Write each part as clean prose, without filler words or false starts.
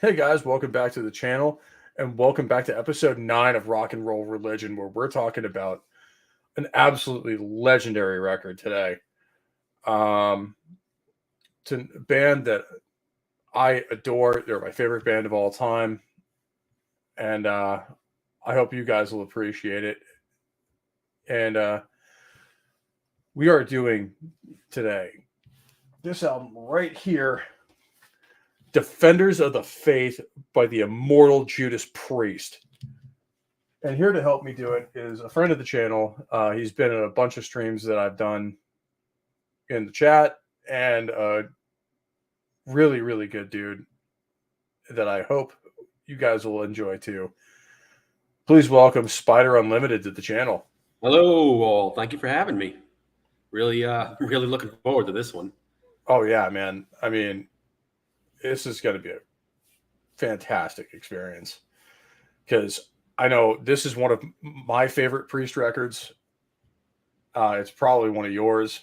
Hey guys, welcome back to the channel and welcome back to episode 9 of Rock and Roll Religion, where we're talking about an absolutely legendary record today. It's a band that I adore. They're my favorite band of all time. And I hope you guys will appreciate it. And we are doing today this album right here, Defenders of the Faith by the immortal Judas Priest. And here to help me do it is a friend of the channel. He's been in a bunch of streams that I've done in the chat, and a really, really good dude that I hope you guys will enjoy too. Please welcome SpydyrUnlimited to the channel. Hello, all. Thank you for having me. Really looking forward to this one. Oh yeah, man. I mean, this is going to be a fantastic experience because I know this is one of my favorite Priest records. It's probably one of yours.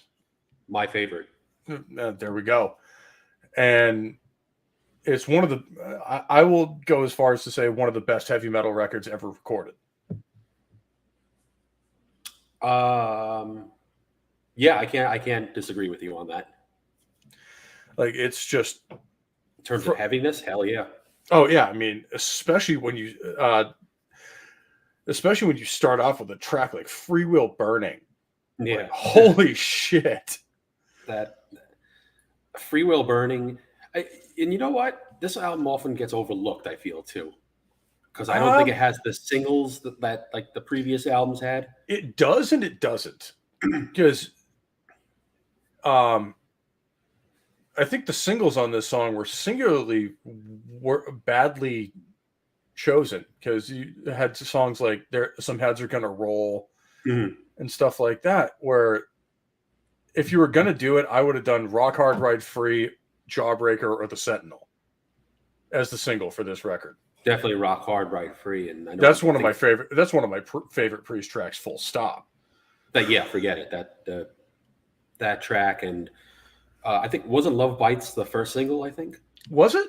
My favorite. There we go. And it's one of the, I will go as far as to say, one of the best heavy metal records ever recorded. Yeah, I can't disagree with you on that. Like, it's just, in terms of heaviness, hell yeah. Oh yeah, I mean, especially when you start off with a track like Free Will Burning. Yeah. Like, holy shit. That Free Will Burning. And you know what? This album often gets overlooked, I feel, too. Because I don't think it has the singles that like the previous albums had. It does and it doesn't. Because I think the singles on this song were singularly badly chosen, because you had songs like Some Heads Are Gonna Roll and stuff like that, where if you were going to do it, I would have done Rock Hard Ride Free, Jawbreaker, or The Sentinel as the single for this record. Definitely Rock Hard Ride Free, and that's one of my favorite Priest tracks, full stop. Yeah, forget it. That track, and I think wasn't Love Bites the first single, I think. Was it?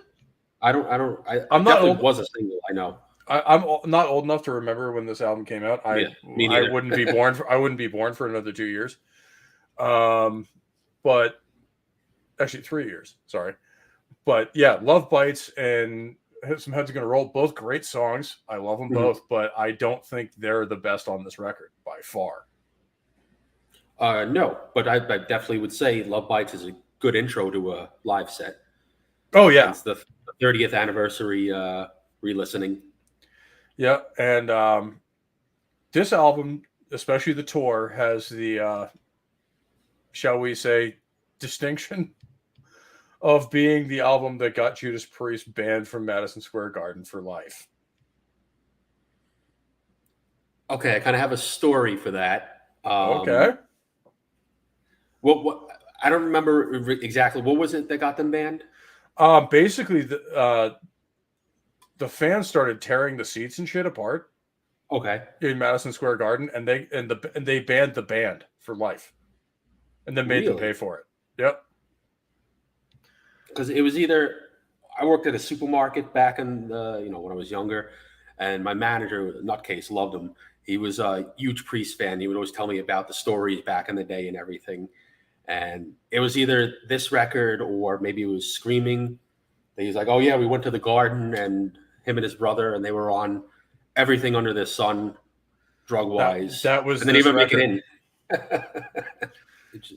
I'm not old. Was a single, I know. I'm not old enough to remember when this album came out. I wouldn't be born. I wouldn't be born for another 2 years. But actually 3 years. Sorry. But yeah, Love Bites and Some Heads Are Gonna Roll, both great songs. I love them both, but I don't think they're the best on this record by far. No, but I definitely would say Love Bites is a good intro to a live set. Oh yeah, it's the 30th anniversary re-listening. Yeah, and this album, especially the tour, has the shall we say, distinction of being the album that got Judas Priest banned from Madison Square Garden for life. Okay, I kind of have a story for that. Okay. What I don't remember exactly. What was it that got them banned? Basically, the fans started tearing the seats and shit apart. Okay. In Madison Square Garden, and they banned the band for life, and then made them pay for it. Yep. Because it was either I worked at a supermarket back in when I was younger, and my manager, nutcase, loved him. He was a huge Priest fan. He would always tell me about the stories back in the day and everything. And it was either this record or maybe it was Screaming. He's like, oh yeah, we went to the Garden, and him and his brother, and they were on everything under the sun, drug wise. That was, and then even make it in.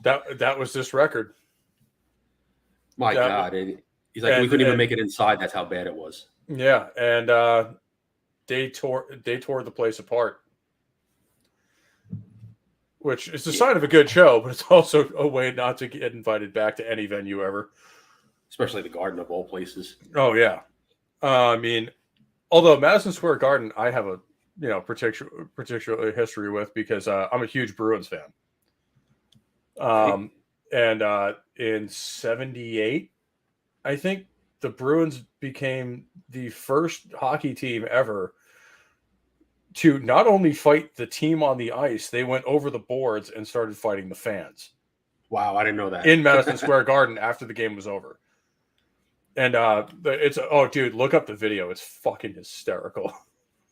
that was this record. My God, he's like, we couldn't even make it inside. That's how bad it was. Yeah, and they tore the place apart, which is a sign of a good show, but it's also a way not to get invited back to any venue ever, especially the Garden of all places. Oh yeah, I mean, although Madison Square Garden, I have a particular history with, because I'm a huge Bruins fan. And in '78, I think the Bruins became the first hockey team ever to not only fight the team on the ice, they went over the boards and started fighting the fans. Wow, I didn't know that. In Madison Square Garden after the game was over. And it's dude, look up the video. It's fucking hysterical.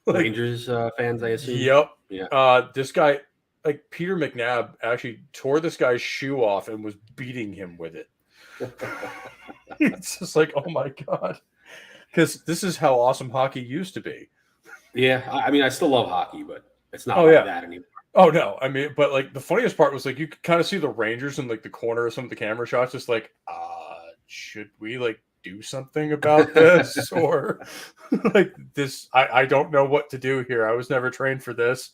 Like, Rangers fans, I assume. Yep. Yeah. This guy, like Peter McNabb, actually tore this guy's shoe off and was beating him with it. It's just like, oh my god, because this is how awesome hockey used to be. Yeah, I mean, I still love hockey, but it's not like that anymore. Oh no, I mean, but like the funniest part was like you could kind of see the Rangers in like the corner of some of the camera shots, just like, should we like do something about this or like this? I don't know what to do here. I was never trained for this.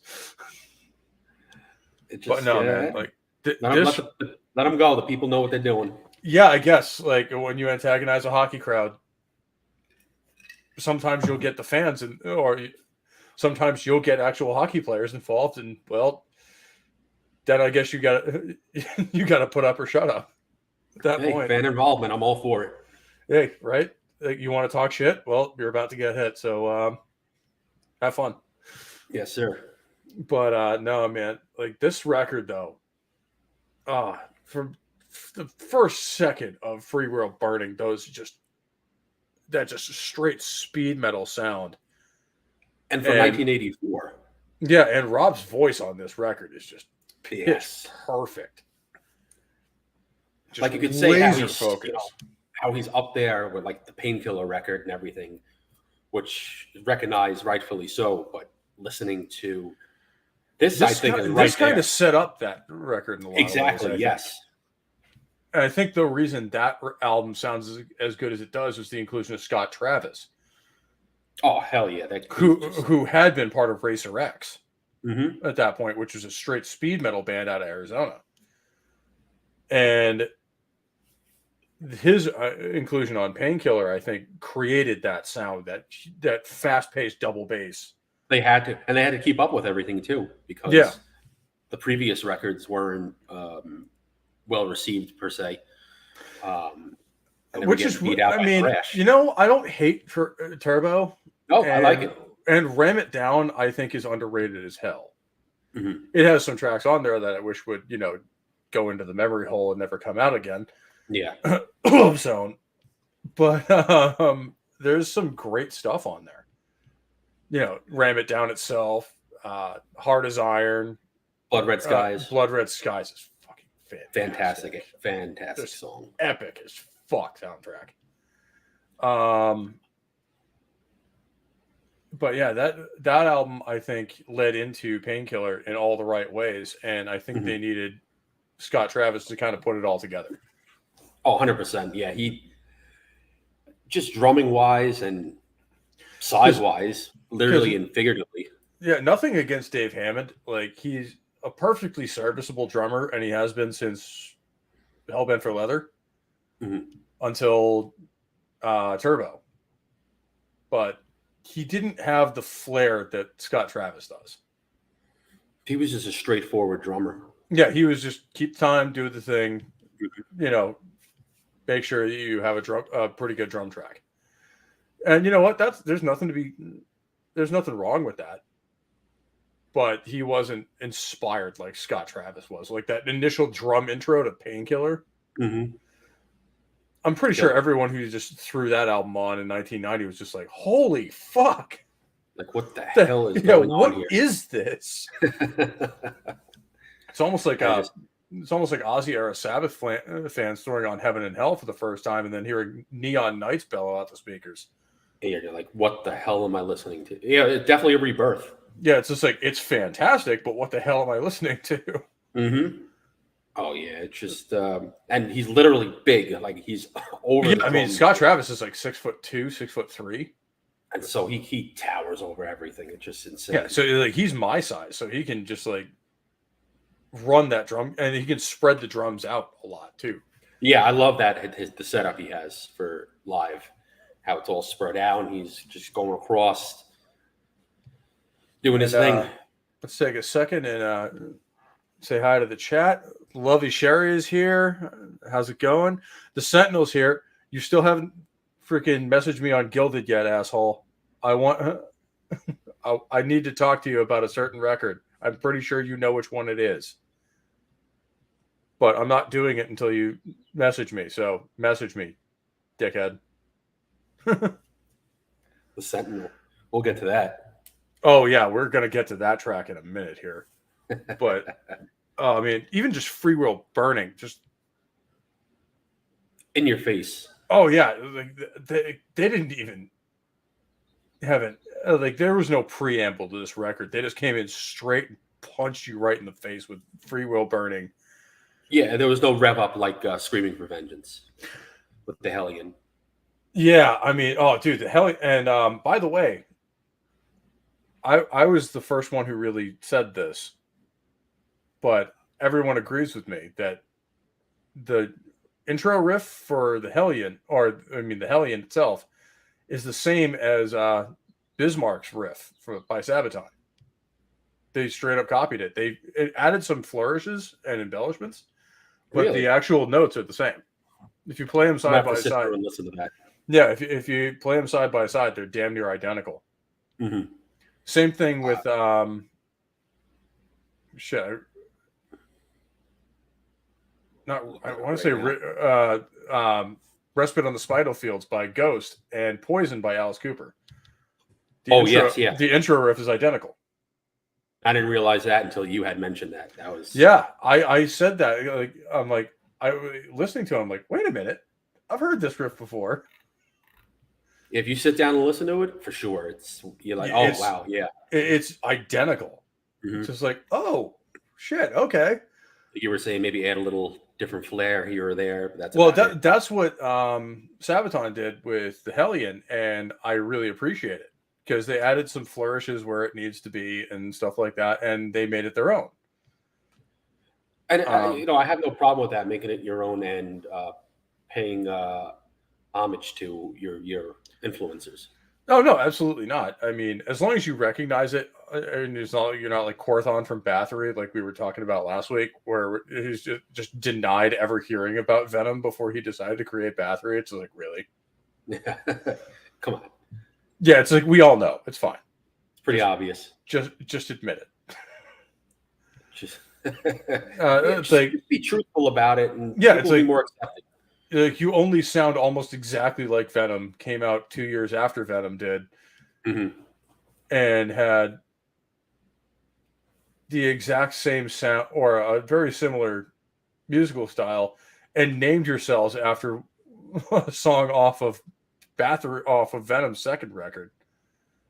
But no, man, like let them go. The people know what they're doing. Yeah, I guess like when you antagonize a hockey crowd, sometimes you'll get the fans or sometimes you'll get actual hockey players involved, and well, then I guess you got to put up or shut up at that point. Fan involvement, I'm all for it. Hey, right? Like, you want to talk shit? Well, you're about to get hit, so have fun. Yes, sir. But no, man, like this record though, from the first second of Free World Burning, that just straight speed metal sound. And from 1984. Yeah, and Rob's voice on this record is just pitch perfect. Just like you could say how he's up there with like the Painkiller record and everything, which is recognized rightfully so, but listening to this I think is right. This kind of set up that record in a lot exactly, of ways. Yes. And I think the reason that album sounds as good as it does was the inclusion of Scott Travis. Oh, hell yeah. Who had been part of Racer X at that point, which was a straight speed metal band out of Arizona. And his inclusion on Painkiller, I think, created that sound, that fast-paced double bass. They had to keep up with everything too, because the previous records weren't well received per se. Which is, I mean, I don't hate for Turbo. Oh, I like it. And Ram It Down, I think, is underrated as hell. Mm-hmm. It has some tracks on there that I wish would, go into the memory hole and never come out again. Yeah. So, but there's some great stuff on there. Ram It Down itself, Hard as Iron, Blood Red Skies. Blood Red Skies is fucking fantastic song. Epic as fuck soundtrack. But yeah, that album I think led into Painkiller in all the right ways, and I think they needed Scott Travis to kind of put it all together. Oh, 100%. Yeah, he just drumming wise and size wise, literally and figuratively. Yeah, nothing against Dave Hammond. Like, he's a perfectly serviceable drummer, and he has been since Hellbent for Leather until Turbo. But he didn't have the flair that Scott Travis does. He was just a straightforward drummer. Yeah, he was just keep time, do the thing, make sure you have a pretty good drum track. And you know what? There's nothing wrong with that. But he wasn't inspired like Scott Travis was. Like that initial drum intro to Painkiller. Mm-hmm. I'm pretty sure everyone who just threw that album on in 1990 was just like, holy fuck. Like, what the hell is going on here? What is this? It's almost like Ozzy era Sabbath fans throwing on Heaven and Hell for the first time and then hearing Neon Nights bellow out the speakers. Yeah, you're like, what the hell am I listening to? Yeah, it's definitely a rebirth. Yeah, it's just like, it's fantastic, but what the hell am I listening to? Mm-hmm. Oh, yeah, it's just, and he's literally big. Like, he's over. Yeah, I mean, Scott Travis is like 6'2", 6'3". And so he towers over everything. It's just insane. Yeah, so like he's my size, so he can just like run that drum, and he can spread the drums out a lot too. Yeah, I love that the setup he has for live, how it's all spread out. And he's just going across, doing his thing. Let's take a second and say hi to the chat. Lovely Sherry is here. How's it going? The Sentinel's here. You still haven't freaking messaged me on Gilded yet, asshole. I need to talk to you about a certain record. I'm pretty sure you know which one it is. But I'm not doing it until you message me. So message me, dickhead. The Sentinel. We'll get to that. Oh yeah, we're gonna get to that track in a minute here. But I mean, even just Free Will Burning, just in your face. Oh yeah, like they didn't even have it. Like there was no preamble to this record. They just came in straight and punched you right in the face with Free Will Burning. Yeah, there was no rev up like Screaming for Vengeance with the Hellion. Yeah, I mean, oh dude, the Hellion. And by the way, I was the first one who really said this, but everyone agrees with me that the intro riff for the Hellion, or I mean the Hellion itself, is the same as Bismarck's riff by Sabaton. They straight up copied it. It added some flourishes and embellishments, but Really? the actual notes are the same. If you play them side by side, and listen to that. Yeah, if you play them side by side, they're damn near identical. Mm-hmm. Same thing with shit. I want to say Respite on the Spidal Fields by Ghost and Poison by Alice Cooper. The intro riff is identical. I didn't realize that until you had mentioned that. That was I said that. Like I'm like listening to it, I'm like, wait a minute, I've heard this riff before. If you sit down and listen to it, for sure, you're like, oh wow, yeah, it's identical. Mm-hmm. It's just like, oh shit, okay. You were saying maybe add a little different flair here or there. But that's what Sabaton did with the Hellion, and I really appreciate it because they added some flourishes where it needs to be and stuff like that, and they made it their own. And I have no problem with that, making it your own and paying homage to your influencers. No, absolutely not. I mean, as long as you recognize it, and you're not like Corthon from Bathory, like we were talking about last week, where he's just denied ever hearing about Venom before he decided to create Bathory. It's like, really? Come on. Yeah, it's like we all know. It's fine. It's pretty obvious. Just admit it. It's like be truthful about it, and it's like be more accepting. Like you only sound almost exactly like Venom. Came out 2 years after Venom did, mm-hmm. and had the exact same sound or a very similar musical style, and named yourselves after a song off of Venom's second record.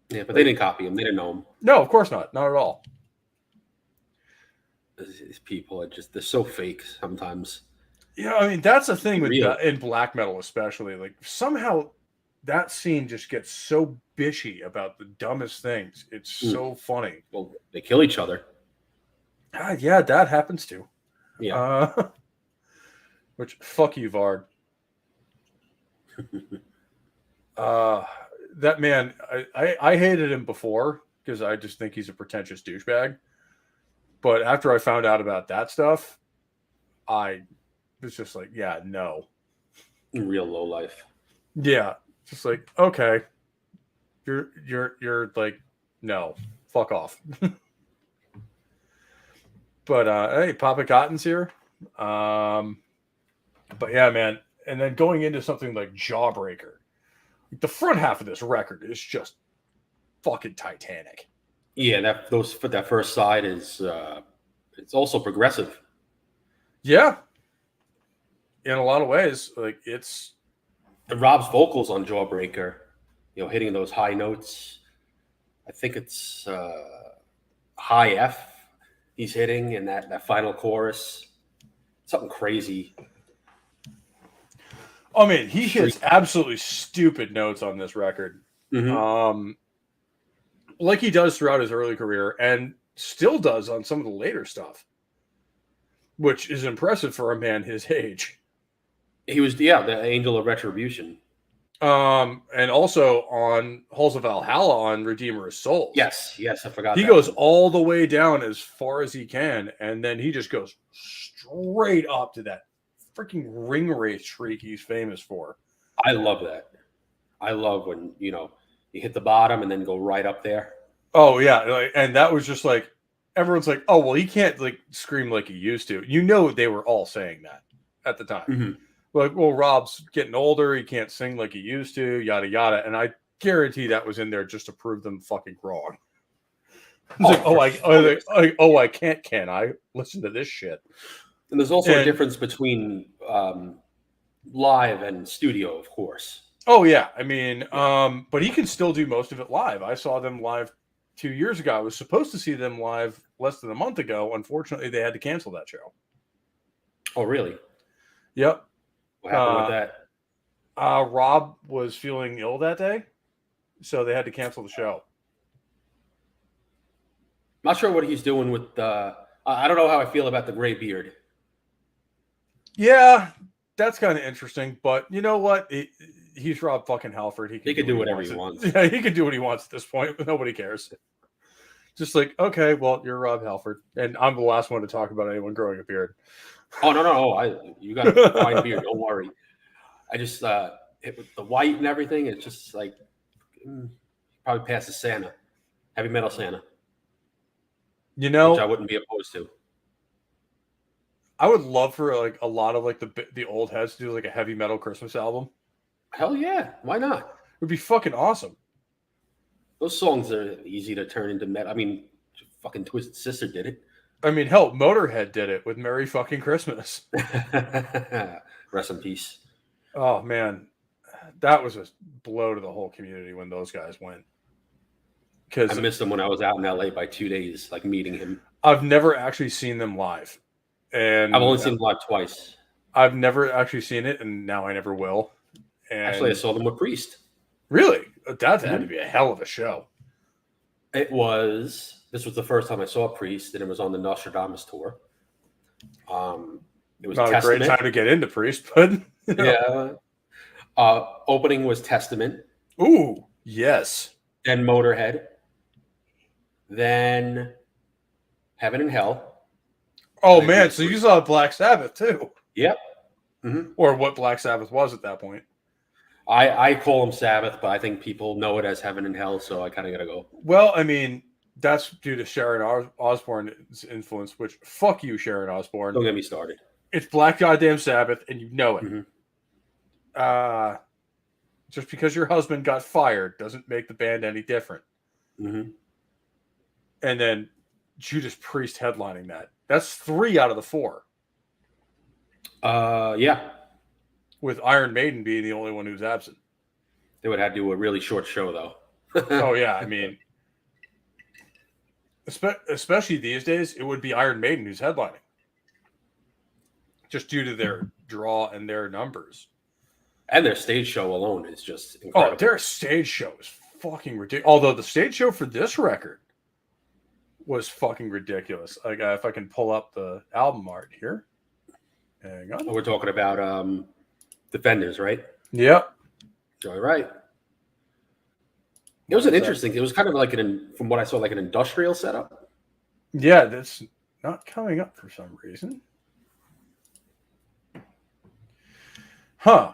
Yeah, but they didn't copy him. They didn't know him. No, of course not. Not at all. These people they're so fake sometimes. Yeah, I mean that's the thing with in black metal, especially. Like somehow that scene just gets so bitchy about the dumbest things. It's so funny. Well, they kill each other. Yeah, that happens too. Yeah. Which fuck you, Vard. That man, I hated him before because I just think he's a pretentious douchebag. But after I found out about that stuff, I was just like, yeah, no. Real low life. Yeah. Just like, okay. You're like, no, fuck off. But hey, Papa Cotton's here. But yeah, man. And then going into something like Jawbreaker. The front half of this record is just fucking Titanic. Yeah, that first side is it's also progressive. Yeah. In a lot of ways, like it's Rob's vocals on Jawbreaker, hitting those high notes. I think it's high F he's hitting in that final chorus. Something crazy. I mean, he hits absolutely stupid notes on this record. Mm-hmm. Like he does throughout his early career and still does on some of the later stuff, which is impressive for a man his age. He was, the Angel of Retribution. And also on Halls of Valhalla on Redeemer of Souls. Yes, I forgot. He goes all the way down as far as he can, and then he just goes straight up to that freaking ring wraith shriek he's famous for. I love that. I love when, you hit the bottom and then go right up there. Oh, yeah. And that was just like, everyone's like, oh, well, he can't like scream like he used to. They were all saying that at the time. Mm-hmm. like, well, Rob's getting older, he can't sing like he used to, yada yada, and I guarantee that was in there just to prove them fucking wrong. It's I can't, can I listen to this shit? And there's also a difference between live and studio, of course. Oh yeah, I mean, but he can still do most of it live. I saw them live 2 years ago. I was supposed to see them live less than a month ago. Unfortunately, they had to cancel that show. Oh, really? Yep. What happened with that? Rob was feeling ill that day, so they had to cancel the show. Not sure what he's doing with. I don't know how I feel about the gray beard. Yeah, that's kind of interesting, but you know what? He's Rob fucking Halford. He can do whatever he wants. Yeah, he can do what he wants at this point. But nobody cares. Just like, okay, well, you're Rob Halford, and I'm the last one to talk about anyone growing a beard. Oh no! You got a fine beard. Don't worry. I just with the white and everything. It's just like probably passes Santa, heavy metal Santa. You know, which I wouldn't be opposed to. I would love for like a lot of like the old heads to do like a heavy metal Christmas album. Hell yeah, why not? It would be fucking awesome. Those songs are easy to turn into metal. I mean, fucking Twisted Sister did it. I mean, hell, Motorhead did it with Merry Fucking Christmas. Rest in peace. Oh man, that was a blow to the whole community when those guys went. Because I missed him when I was out in LA by 2 days, like meeting him. I've never actually seen them live, and I've only seen them live twice. I've never actually seen it, and now I never will. And actually, I saw them with Priest. Really? That had to be a hell of a show. It was. This was the first time I saw Priest, and it was on the Nostradamus tour. It was not Testament. A great time to get into Priest, but you know. Yeah. Opening was Testament. Ooh, yes. Then Motorhead. Then Heaven and Hell. Oh man, so you saw Black Sabbath too? Yep. Mm-hmm. Or what Black Sabbath was at that point? I call them Sabbath, but I think people know it as Heaven and Hell, so I kind of got to go. Well, I mean, that's due to Sharon Osbourne's influence, which, fuck you, Sharon Osbourne. Don't get me started. It's Black Goddamn Sabbath, and you know it. Mm-hmm. Just because your husband got fired doesn't make the band any different. Mm-hmm. And then Judas Priest headlining that. That's 3 out of the 4. Yeah. With Iron Maiden being the only one who's absent. They would have to do a really short show, though. Oh, yeah. I mean, especially these days, it would be Iron Maiden who's headlining. Just due to their draw and their numbers. And their stage show alone is just incredible. Oh, their stage show is fucking ridiculous. Although the stage show for this record was fucking ridiculous. Like, if I can pull up the album art here. Hang on. Oh, we're talking about Defenders, right? Yep. All right. It was an interesting. It was kind of like from what I saw, like an industrial setup. Yeah, that's not coming up for some reason. Huh.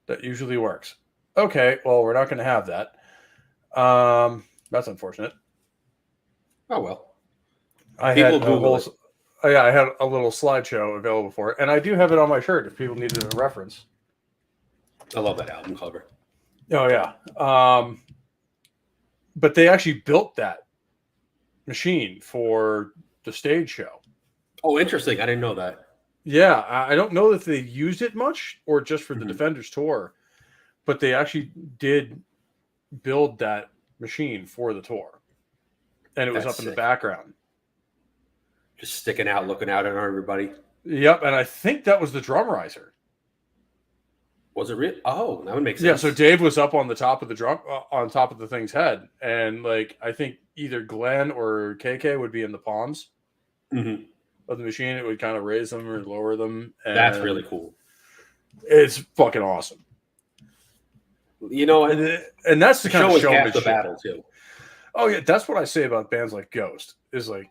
That usually works. Okay, well, we're not going to have that. That's unfortunate. Oh well. I had a little slideshow available for it, and I do have it on my shirt if people needed a reference. I love that album cover. Oh yeah. But they actually built that machine for the stage show. Oh, interesting. I didn't know that. Yeah, I don't know if they used it much or just for the Defenders tour, but they actually did build that machine for the tour. And it was up in the background. Just sticking out, looking out at everybody. Yep, and I think that was the drum riser. Was it real? Oh, that would make sense. Yeah, so Dave was up on the top of the drum, on top of the thing's head, and like I think either Glenn or KK would be in the palms of the machine. It would kind of raise them or lower them. And that's really cool. It's fucking awesome. You know, and that's the kind of showmanship. The battle too. Oh yeah, that's what I say about bands like Ghost. Is like,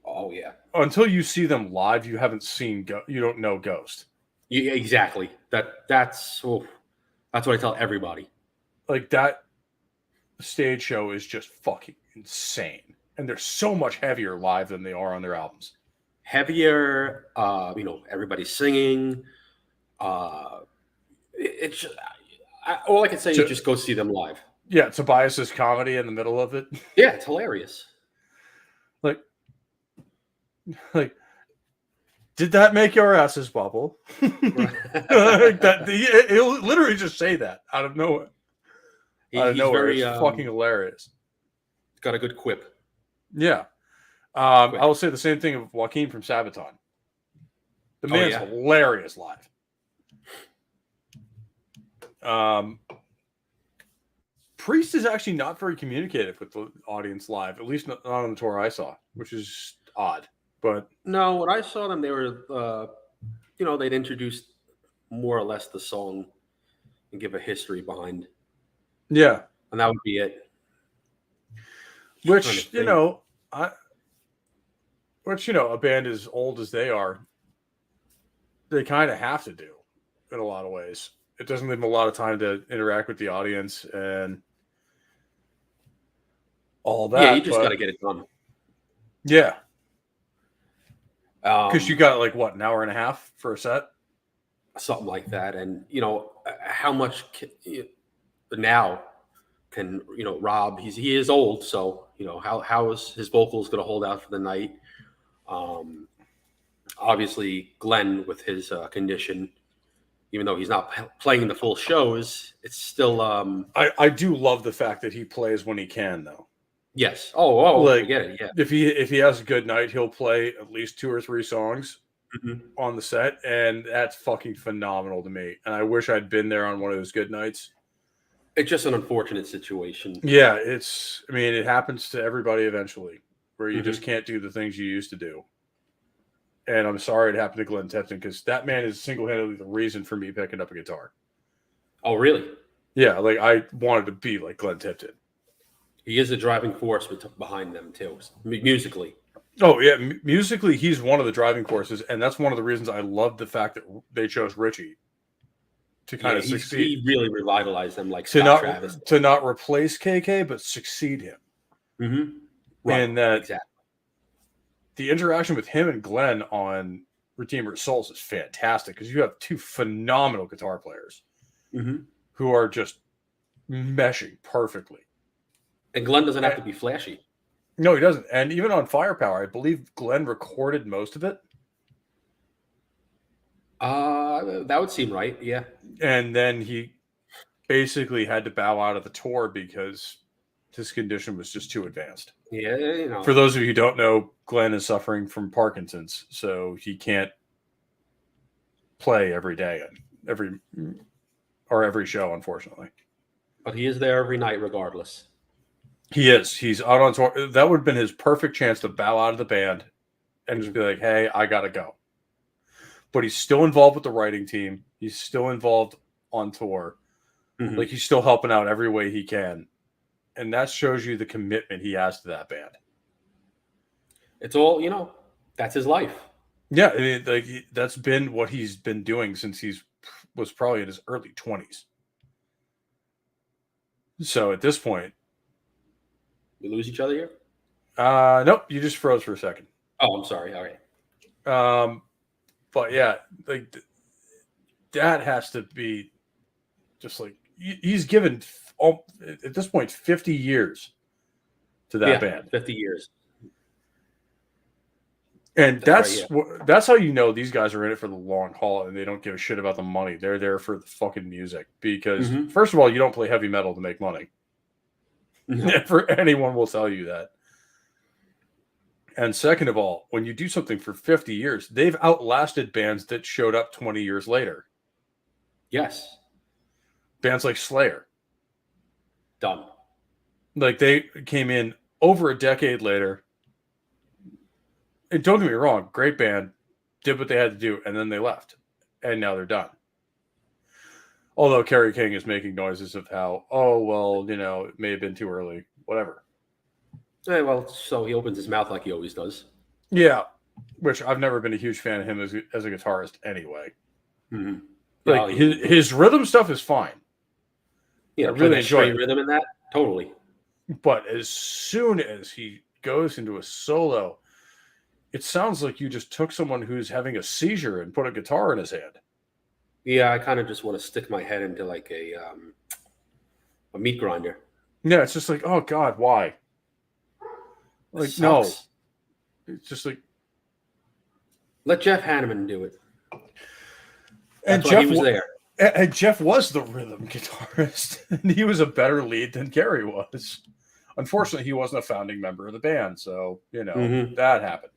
oh yeah, until you see them live, you haven't seen you don't know Ghost. Yeah, exactly. That's what I tell everybody. Like that stage show is just fucking insane, and they're so much heavier live than they are on their albums. Heavier, everybody's singing. It's all I can say is just go see them live. Yeah, Tobias's comedy in the middle of it. Yeah, it's hilarious. Like, did that make your asses bubble? He'll literally just say that out of nowhere. He's nowhere. It's fucking hilarious. Got a good quip. Yeah. I will say the same thing of Joaquin from Sabaton. The man's hilarious live. Priest is actually not very communicative with the audience live, at least not on the tour I saw, which is odd. But no, when I saw them, they were, they'd introduced more or less the song and give a history behind. Yeah. And that would be it. Which, a band as old as they are, they kind of have to do in a lot of ways. It doesn't leave them a lot of time to interact with the audience and all that. Yeah, you just got to get it done. Yeah. Because you got an hour and a half for a set? Something like that. And, how much now can, Rob, he is old. So, how is his vocals going to hold out for the night? Obviously, Glenn with his condition, even though he's not playing the full shows, it's still. I do love the fact that he plays when he can, though. Yes. I get it. Yeah. If he has a good night, he'll play at least 2 or 3 songs on the set, and that's fucking phenomenal to me. And I wish I'd been there on one of those good nights. It's just an unfortunate situation. Yeah, it happens to everybody eventually, where you just can't do the things you used to do. And I'm sorry it happened to Glenn Tipton, because that man is single-handedly the reason for me picking up a guitar. Oh, really? Yeah, I wanted to be like Glenn Tipton. He is a driving force behind them, too, musically. Oh, yeah. Musically, he's one of the driving forces, and that's one of the reasons I love the fact that they chose Richie to kind of succeed. He really revitalized them, like Scott Travis. To not replace KK, but succeed him. Mm-hmm. Right, and that exactly. The interaction with him and Glenn on Redeemer of Souls is fantastic, because you have 2 phenomenal guitar players who are just meshing perfectly. And Glenn doesn't have to be flashy. No, he doesn't. And even on Firepower, I believe Glenn recorded most of it. That would seem right, yeah. And then he basically had to bow out of the tour because his condition was just too advanced. Yeah, For those of you who don't know, Glenn is suffering from Parkinson's, so he can't play every day and every show, unfortunately. But he is there every night regardless. He is. He's out on tour. That would have been his perfect chance to bow out of the band and just be like, hey, I got to go. But he's still involved with the writing team. He's still involved on tour. He's still helping out every way he can. And that shows you the commitment he has to that band. It's all, that's his life. Yeah, that's been what he's been doing since he was probably in his early 20s. So at this point, we lose each other here? Nope, you just froze for a second. Oh, I'm sorry. All right. But yeah, that has to be just he's given at this point 50 years to that band. 50 years. And that's how you know these guys are in it for the long haul, and they don't give a shit about the money. They're there for the fucking music, because first of all, you don't play heavy metal to make money. No. For anyone will tell you that. And second of all, when you do something for 50 years, they've outlasted bands that showed up 20 years later. Yes. Bands like Slayer. Done. They came in over a decade later. And don't get me wrong, great band, did what they had to do, and then they left. And now they're done. Although Kerry King is making noises of how, it may have been too early, whatever. Yeah, well, so he opens his mouth like he always does. Yeah, which I've never been a huge fan of him as a guitarist anyway. His rhythm stuff is fine. Yeah, I really enjoy rhythm in that. Totally. But as soon as he goes into a solo, it sounds like you just took someone who's having a seizure and put a guitar in his hand. Yeah, I kind of just want to stick my head into like a meat grinder. Yeah, it's just like, oh God, why? It Like, no. sucks. It's just like, Let Jeff Hanneman do it. and That's why he was there. And Jeff was the rhythm guitarist, and he was a better lead than Gary was. Unfortunately, he wasn't a founding member of the band, so that happened.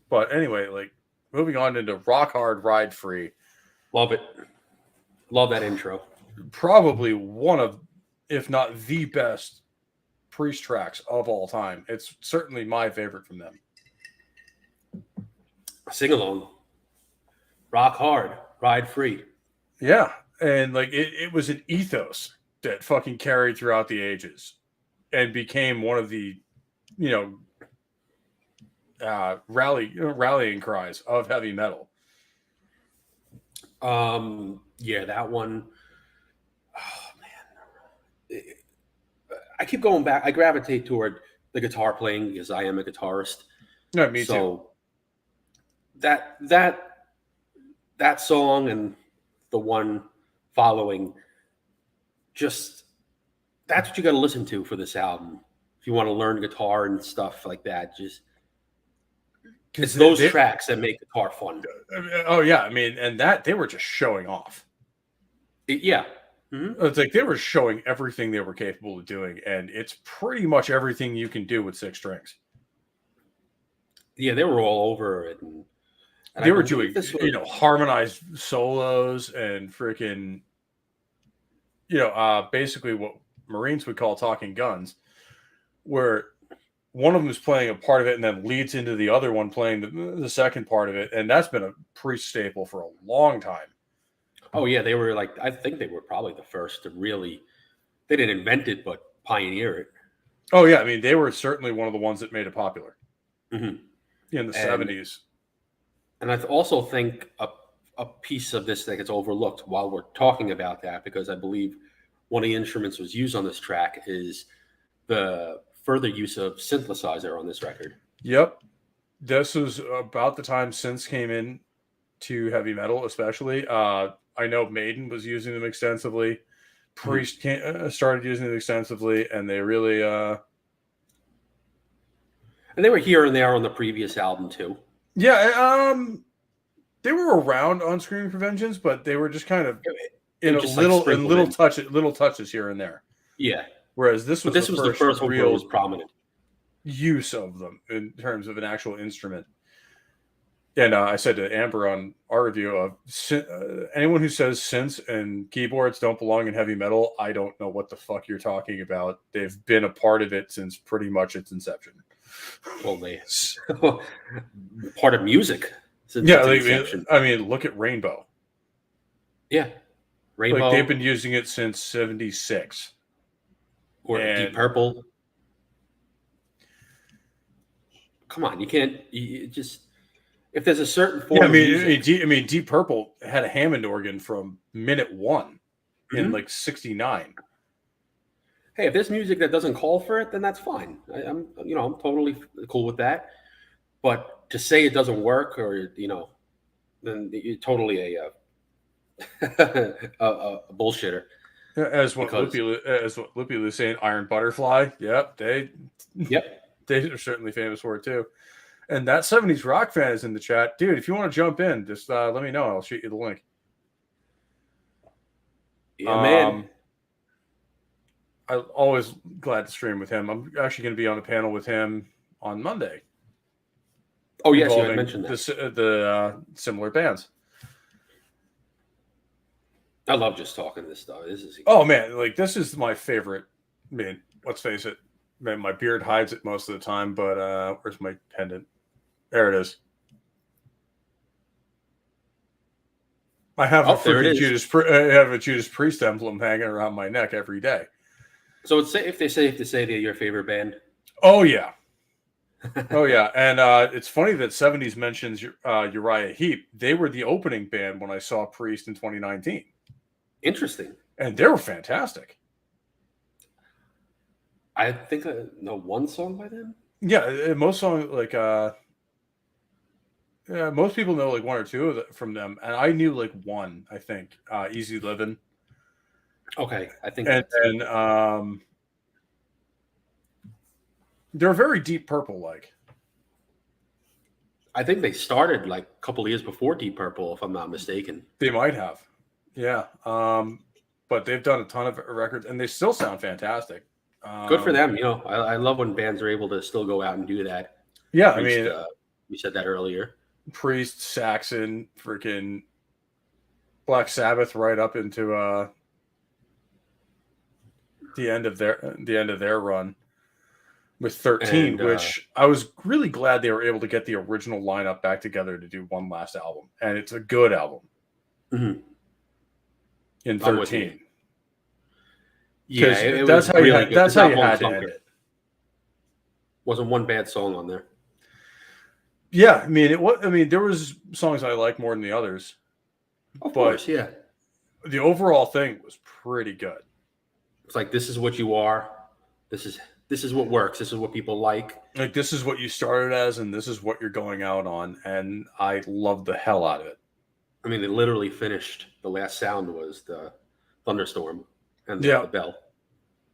But anyway, like moving on into Rock Hard Ride Free. Love it. Love that intro. Probably one of, if not the best Priest tracks of all time. It's certainly my favorite from them. Sing along. Rock hard, ride free. Yeah. And like it was an ethos that fucking carried throughout the ages and became one of the, rallying cries of heavy metal. Yeah, that one. Oh man, I keep going back. I gravitate toward the guitar playing because I am a guitarist. No, me too. That song and the one following, just that's what you got to listen to for this album if you want to learn guitar and stuff like that. Just it's those tracks that make guitar fun. Oh yeah, I mean, and that they were just showing off. Yeah. Mm-hmm. It's like they were showing everything they were capable of doing, and it's pretty much everything you can do with 6 strings. Yeah, they were all over it, and they were doing harmonized solos and freaking basically what Marines would call talking guns, where one of them is playing a part of it and then leads into the other one playing the second part of it, and that's been a Priest staple for a long time. Oh yeah, they were like, I think they were probably the first to really, they didn't invent it, but pioneer it. Oh yeah, I mean, they were certainly one of the ones that made it popular in the 70s. And I also think a piece of this that gets overlooked while we're talking about that, because I believe one of the instruments was used on this track, is the further use of synthesizer on this record. Yep. This was about the time synths came in to heavy metal, especially. I know Maiden was using them extensively. Priest started using them extensively, and they really... and they were here and there on the previous album, too. Yeah, they were around on Screaming for Vengeance, but they were just kind of little touches here and there. Yeah. Whereas this was the first one where it was prominent use of them in terms of an actual instrument. And I said to Amber on our review of anyone who says synths and keyboards don't belong in heavy metal, I don't know what the fuck you're talking about. They've been a part of it since pretty much its inception. Well, they part of music. I mean, look at Rainbow. Yeah, Rainbow. Like they've been using it since '76. Or Deep Purple. Come on, you can't. You just if there's a certain form. Yeah, I mean, Deep Purple had a Hammond organ from minute 1 in like '69. Hey, if there's music that doesn't call for it, then that's fine. I'm totally cool with that. But to say it doesn't work, or then you're totally a bullshitter. As what Loopy was saying, Iron Butterfly. Yep, they are certainly famous for it too. And that 70s rock fan is in the chat, dude. If you want to jump in, just let me know. I'll shoot you the link. Yeah, man. I'm always glad to stream with him. I'm actually going to be on a panel with him on Monday. Oh, yes, you had mentioned that. The similar bands. I love just talking this stuff. Oh, man. Like, this is my favorite. I mean, let's face it. Man, my beard hides it most of the time, but where's my pendant? There it is. I have a Judas Priest emblem hanging around my neck every day. So it's safe to say they're your favorite band? Oh, yeah. Oh, yeah. And it's funny that 70s mentions Uriah Heep. They were the opening band when I saw Priest in 2019. Interesting. And they were fantastic. I think I know one song by them. Yeah, most songs, like most people know like one or two from them, and I knew like one. I think Easy Living, Okay, I think and that's it. then they're very Deep Purple like. I think they started like a couple of years before Deep Purple, if I'm not mistaken. They might have, yeah. But they've done a ton of records, and they still sound fantastic. Good for them. You know, I love when bands are able to still go out and do that. Yeah, I Priest, mean, you said that earlier. Priest, Saxon, freaking Black Sabbath, right up into the end of their run with 13, And which I was really glad they were able to get the original lineup back together to do one last album, and it's a good album. mm-hmm. In 13. Yeah, it that's was how really you good. that's how you had to Bunker. end it. Wasn't one bad song on there. Yeah, I mean, there was songs I like more than the others. Of course, yeah. The overall thing was pretty good. It's like, this is what you are. This is what works. This is what people like. Like, this is what you started as, and this is what you're going out on, and I loved the hell out of it. I mean, they literally finished. The last sound was the thunderstorm and the bell.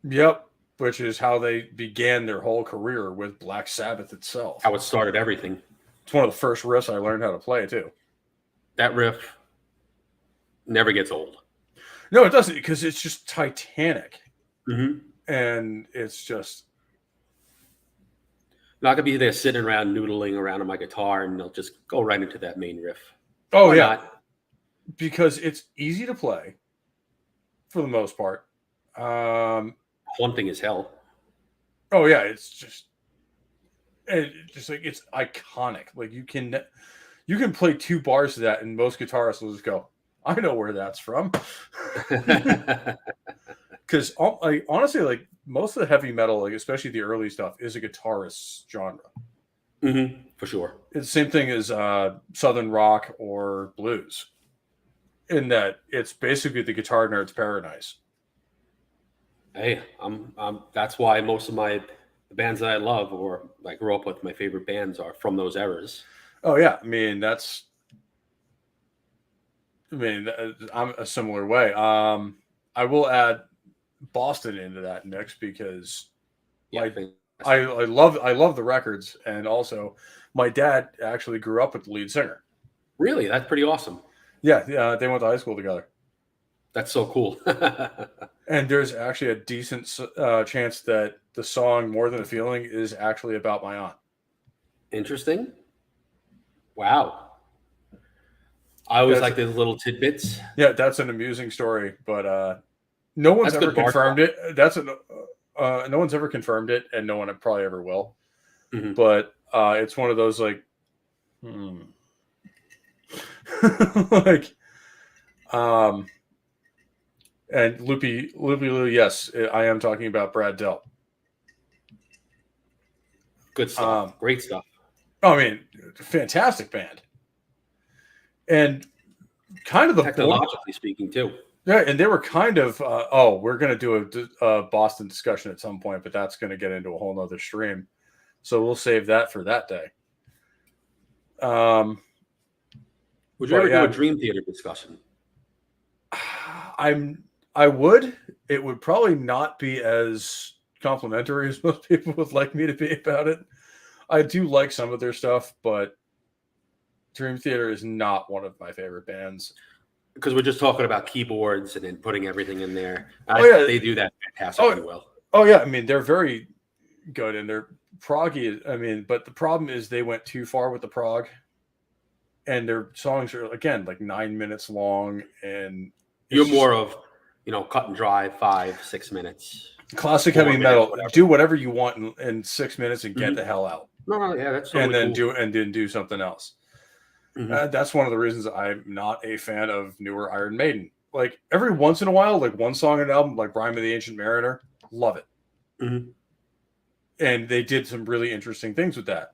Yep, which is how they began their whole career with Black Sabbath itself. How it started everything. It's one of the first riffs I learned how to play, too. That riff never gets old. No, it doesn't, because it's just Titanic. Mm-hmm. And it's just... Not going to be there sitting around noodling around on my guitar, and they'll just go right into that main riff. Oh, Why yeah. not? Because it's easy to play, for the most part. Haunting as hell. Oh, yeah, it's like, it's iconic. Like, you can play 2 bars of that, and most guitarists will just go, I know where that's from. Because honestly, like, most of the heavy metal, like especially the early stuff, is a guitarist's genre. Mm-hmm, for sure. It's the same thing as Southern rock or blues, in that it's basically the guitar nerd's paradise. Hey, that's why most of the bands that I love or I grew up with, my favorite bands are from those eras. Oh yeah, I mean I'm a similar way. I will add Boston into that mix because I love the records, and also my dad actually grew up with the lead singer. Really, that's pretty awesome. Yeah, they went to high school together. That's so cool. And there's actually a decent chance that the song "More Than a Feeling" is actually about my aunt. Interesting. Wow. I always like those little tidbits. Yeah, that's an amusing story, but no one's ever confirmed it. No one's ever confirmed it, and no one probably ever will. Mm-hmm. But it's one of those like, like, and Loopy Lou, yes, I am talking about Brad Delp. Good stuff. Great stuff. I mean, fantastic band. And kind of the technologically speaking too. Yeah, and they were kind of we're going to do a Boston discussion at some point, but that's going to get into a whole nother stream, so we'll save that for that day. Would you ever do a Dream Theater discussion? I would. It would probably not be as complimentary as most people would like me to be about it. I do like some of their stuff, but Dream Theater is not one of my favorite bands. Because we're just talking about keyboards and then putting everything in there. They do that fantastically well. Oh yeah, I mean they're very good and they're proggy. I mean, but the problem is they went too far with the prog, and their songs are again like 9 minutes long. And you're more of cut and dry, 5-6 minutes. Classic heavy metal. Do whatever you want in 6 minutes and get the hell out. No, yeah, that's totally and then do something else. Mm-hmm. That's one of the reasons I'm not a fan of newer Iron Maiden. Like every once in a while, like one song in an album, like Rime of the Ancient Mariner, love it. Mm-hmm. And they did some really interesting things with that.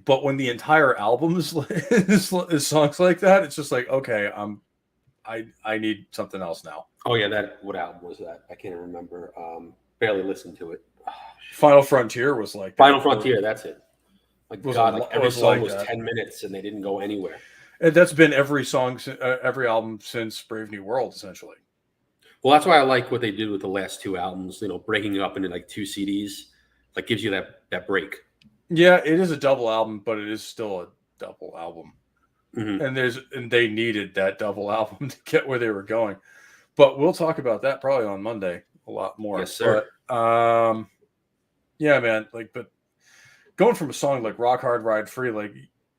But when the entire album is songs like that, it's just like, okay, I need something else now. Oh yeah, what album was that? I can't remember. Barely listened to it. Final Frontier was like that. Final Frontier, that's it. Like Was God, a- like every was song like was that. 10 minutes and they didn't go anywhere. And that's been every song, every album since Brave New World, essentially. Well, that's why I like what they did with the last two albums. Breaking it up into like 2 CDs, like gives you that break. Yeah, it is a double album, but it is still a double album. Mm-hmm. And they needed that double album to get where they were going. But we'll talk about that probably on Monday a lot more. Yes, sir. But yeah, man, but going from a song like Rock Hard Ride Free,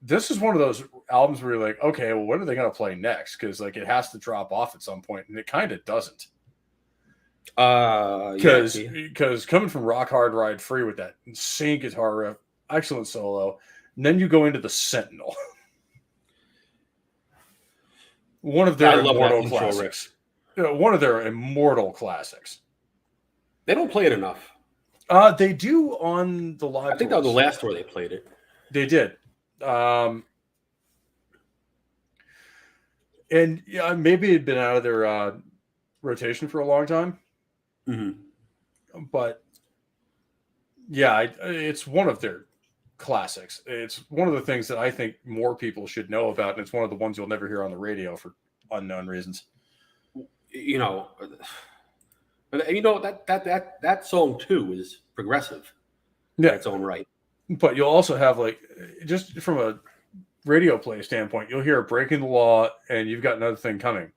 this is one of those albums where you're like, okay, well, what are they going to play next? Because it has to drop off at some point, and it kind of doesn't. Because coming from Rock Hard Ride Free with that insane guitar riff, excellent solo, and then you go into the Sentinel, one of their immortal classics. One of their immortal classics. They don't play it enough. They do on the live. I think that was the last tour they played it. They did. And yeah, maybe it'd been out of their rotation for a long time. Mm-hmm. But yeah, it's one of their classics. It's one of the things that I think more people should know about, and it's one of the ones you'll never hear on the radio for unknown reasons. That song too is progressive. Yeah, in its own right. But you'll also have just from a radio play standpoint, you'll hear Breaking the Law, and you've got another thing coming.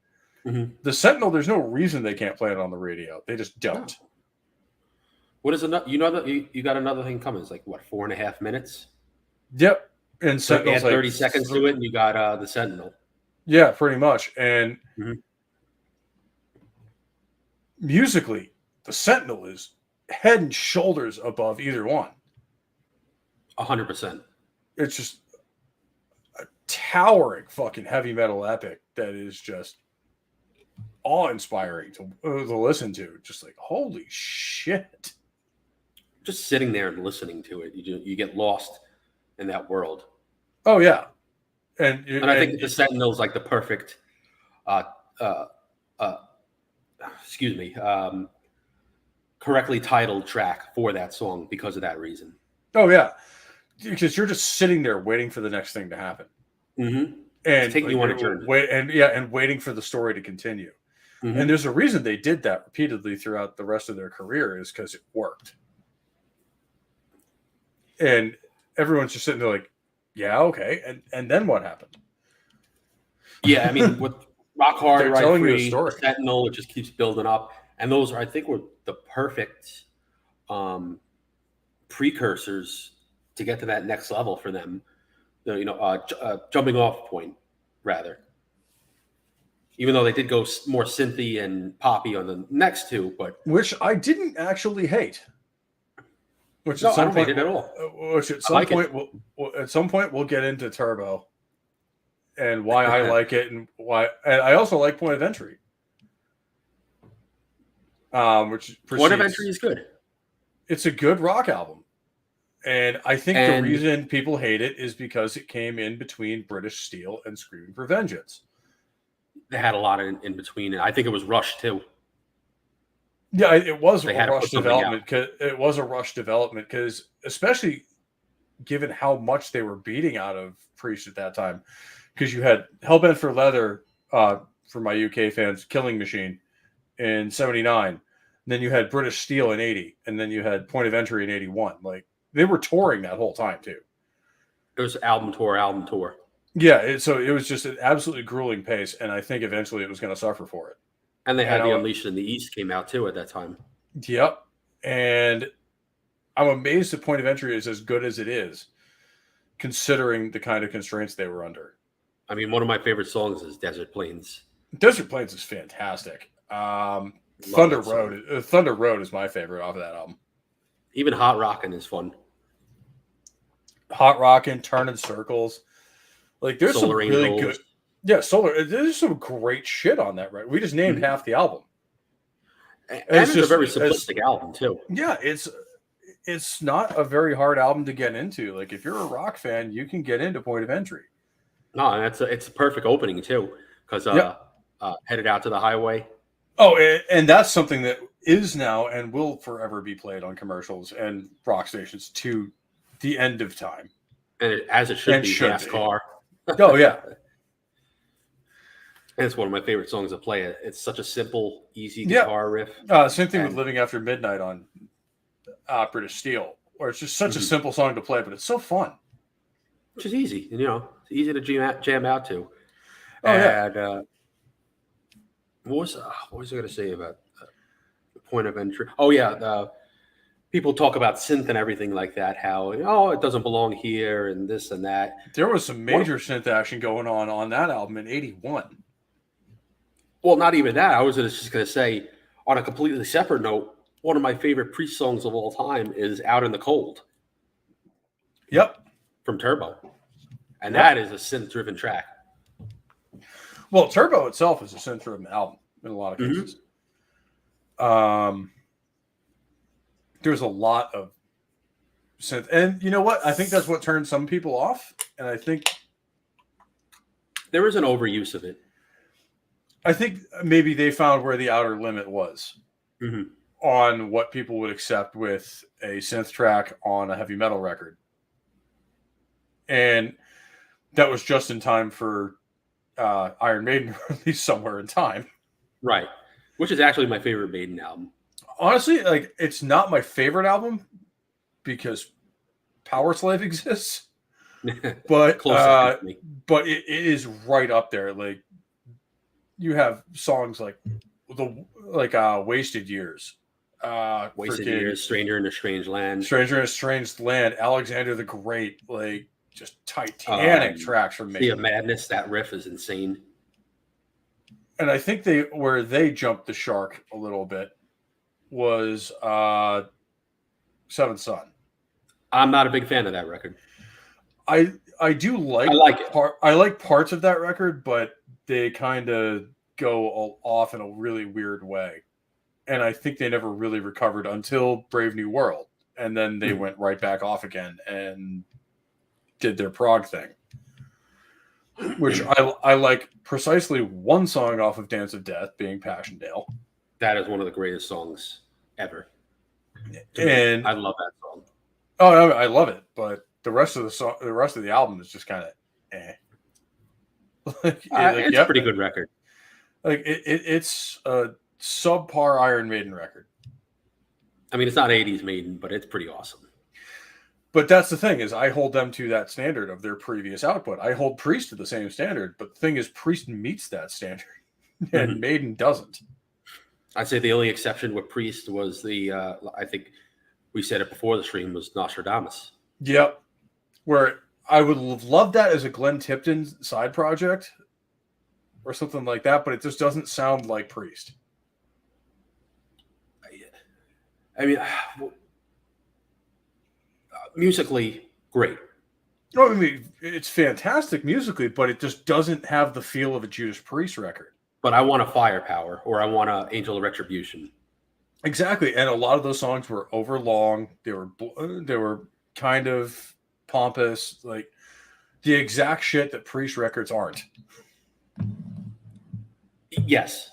Mm-hmm. The Sentinel, there's no reason they can't play it on the radio. They just don't. No. What is another? You got another thing coming. It's 4.5 minutes. Yep, and Sentinel's add 30 seconds to it, and you got the Sentinel. Yeah, pretty much. And mm-hmm. musically, the Sentinel is head and shoulders above either one. 100%. It's just a towering fucking heavy metal epic that is just awe-inspiring to listen to. Just holy shit. Just sitting there and listening to it, you get lost in that world. Oh yeah, and I think the Sentinel is the perfect, correctly titled track for that song because of that reason. Oh yeah, because you're just sitting there waiting for the next thing to happen, mm-hmm. and taking you on a journey. And waiting for the story to continue. Mm-hmm. And there's a reason they did that repeatedly throughout the rest of their career is because it worked. And everyone's just sitting there yeah, okay. And then what happened? Yeah, I mean, with Rock Hard, Ride Free, Sentinel, it just keeps building up. And those were the perfect precursors to get to that next level for them. Jumping off point, rather. Even though they did go more synthy and poppy on the next two, but which I didn't actually hate. Which I don't hate it at all. Which at some point we'll get into Turbo and why I like it and why. And I also like Point of Entry. Which Point of Entry is good. It's a good rock album, and I think the reason people hate it is because it came in between British Steel and Screaming for Vengeance. They had a lot in between, and I think it was rushed too. Yeah, it was a rush development. It was a rush development because, especially given how much they were beating out of Priest at that time, because you had Hellbent for Leather, for my UK fans, Killing Machine in '79. Then you had British Steel in '80, and then you had Point of Entry in '81. They were touring that whole time too. It was album tour. Yeah, so it was just an absolutely grueling pace, and I think eventually it was going to suffer for it. And they had the Unleashed in the East came out too at that time. Yep. And I'm amazed the Point of Entry is as good as it is, considering the kind of constraints they were under. I mean, one of my favorite songs is Desert Plains. Desert Plains is fantastic. Thunder Road is my favorite off of that album. Even Hot Rockin' is fun. Hot Rockin', Turning Circles. There's Solar some really Angels. good. Yeah, There's some great shit on that, right? We just named half the album. And it's a very simplistic album too. Yeah, it's not a very hard album to get into. If you're a rock fan, you can get into Point of Entry. No, and it's a perfect opening too, because Headed Out to the Highway. Oh, and that's something that is now and will forever be played on commercials and rock stations to the end of time. And as it should And be, should Gas be. Car. Oh yeah. And it's one of my favorite songs to play. It's such a simple, easy guitar riff. Same thing with And- Living After Midnight on British Steel, where it's just such a Mhm. simple song to play, but it's so fun. Which is easy, and it's easy to jam out to. Oh, yeah. And what was I going to say about the point of entry? Oh yeah, people talk about synth and everything like that. How it doesn't belong here and this and that. There was some major synth action going on that album in '81. Well, not even that. I was just going to say, on a completely separate note, one of my favorite Priest songs of all time is "Out in the Cold." Yep. From Turbo, and Yep. that is a synth-driven track. Well, Turbo itself is a synth-driven album in a lot of cases. There's a lot of synth, and you know what? I think that's what turns some people off, and I think there is an overuse of it. I think maybe they found where the outer limit was on what people would accept with a synth track on a heavy metal record. And that was just in time for Iron Maiden to release Somewhere in Time. Right. Which is actually my favorite Maiden album. Honestly, like, it's not my favorite album because Power Slave exists. But it is right up there. Like, you have songs like Wasted Years. Wasted Years, Stranger in a Strange Land. Stranger in a Strange Land, Alexander the Great, like, just titanic tracks from Maiden. Sea of Madness, that riff is insane. And I think where they jumped the shark a little bit was Seventh Son. I'm not a big fan of that record. I do like it. I like parts of that record, but they kind of go off in a really weird way. And I think they never really recovered until Brave New World. And then they went right back off again and did their prog thing. Which I like precisely one song off of Dance of Death, being Passchendaele. That is one of the greatest songs ever. And I love that song. Oh, I love it, but the rest of the album is just kind of it's a pretty good record. Like it's a subpar Iron Maiden record. I mean, it's not 80s Maiden, but it's pretty awesome. But that's the thing, is I hold them to that standard of their previous output. I hold Priest to the same standard, but the thing is, Priest meets that standard, and Maiden doesn't. I'd say the only exception with Priest was I think we said it before the stream, was Nostradamus. Yep. Where I would love that as a Glenn Tipton side project or something like that, but it just doesn't sound like Priest. I mean, musically, great. No, I mean, it's fantastic musically, but it just doesn't have the feel of a Judas Priest record. But I want a Firepower, or I want a Angel of Retribution. Exactly, and a lot of those songs were overlong. They were kind of pompous, like the exact shit that Priest records aren't. Yes.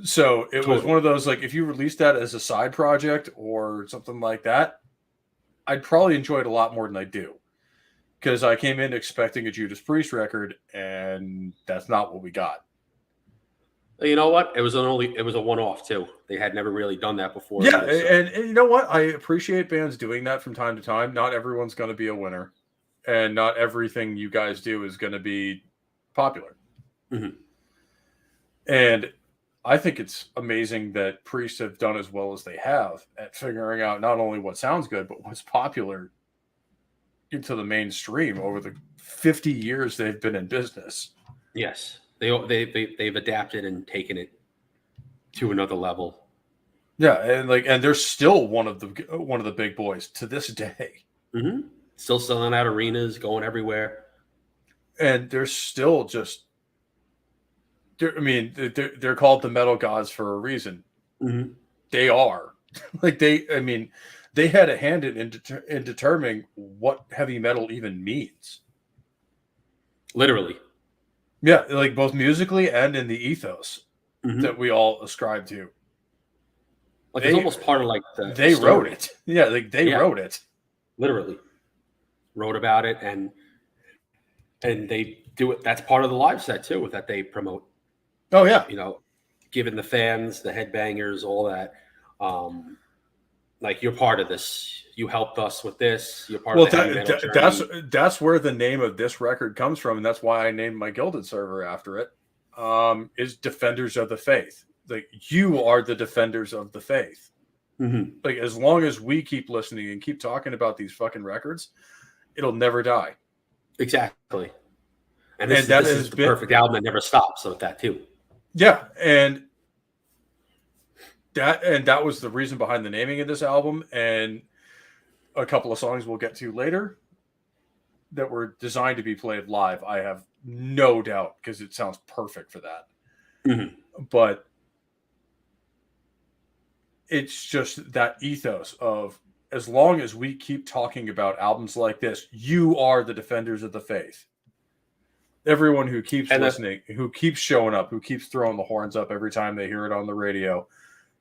So it was one of those, like, if you released that as a side project or something like that, I'd probably enjoy it a lot more than I do. Because I came in expecting a Judas Priest record, and that's not what we got. You know what? It was a one-off too. They had never really done that before. Yeah, and you know what? I appreciate bands doing that from time to time. Not everyone's going to be a winner, and not everything you guys do is going to be popular. Mm-hmm. And I think it's amazing that Priests have done as well as they have at figuring out not only what sounds good, but what's popular into the mainstream over the 50 years they've been in business. Yes. They've adapted and taken it to another level. Yeah, and they're still one of the big boys to this day. Mm-hmm. Still selling out arenas, going everywhere, and they're still just. They're called the metal gods for a reason. Mm-hmm. They are they had a hand in determining what heavy metal even means. Literally. Yeah, like both musically and in the ethos that we all ascribe to. Like it's almost part of like they story. Wrote it. Yeah, like they wrote it. Literally. wrote about it, and they do it. That's part of the live set too, that they promote. Oh yeah, Giving the fans, the headbangers, all that. Like, you're part of this. You helped us with this. You're part of the heavy metal journey. That's where the name of this record comes from, and that's why I named my Gilded server after it. Is Defenders of the Faith. Like, you are the defenders of the faith. Mm-hmm. Like, as long as we keep listening and keep talking about these fucking records, it'll never die. Exactly. And this is the perfect album that never stops with that too. Yeah, and that was the reason behind the naming of this album, and a couple of songs we'll get to later that were designed to be played live. I have no doubt, because it sounds perfect for that. Mm-hmm. But it's just that ethos of, as long as we keep talking about albums like this, you are the defenders of the faith. Everyone who keeps listening, who keeps showing up, who keeps throwing the horns up every time they hear it on the radio,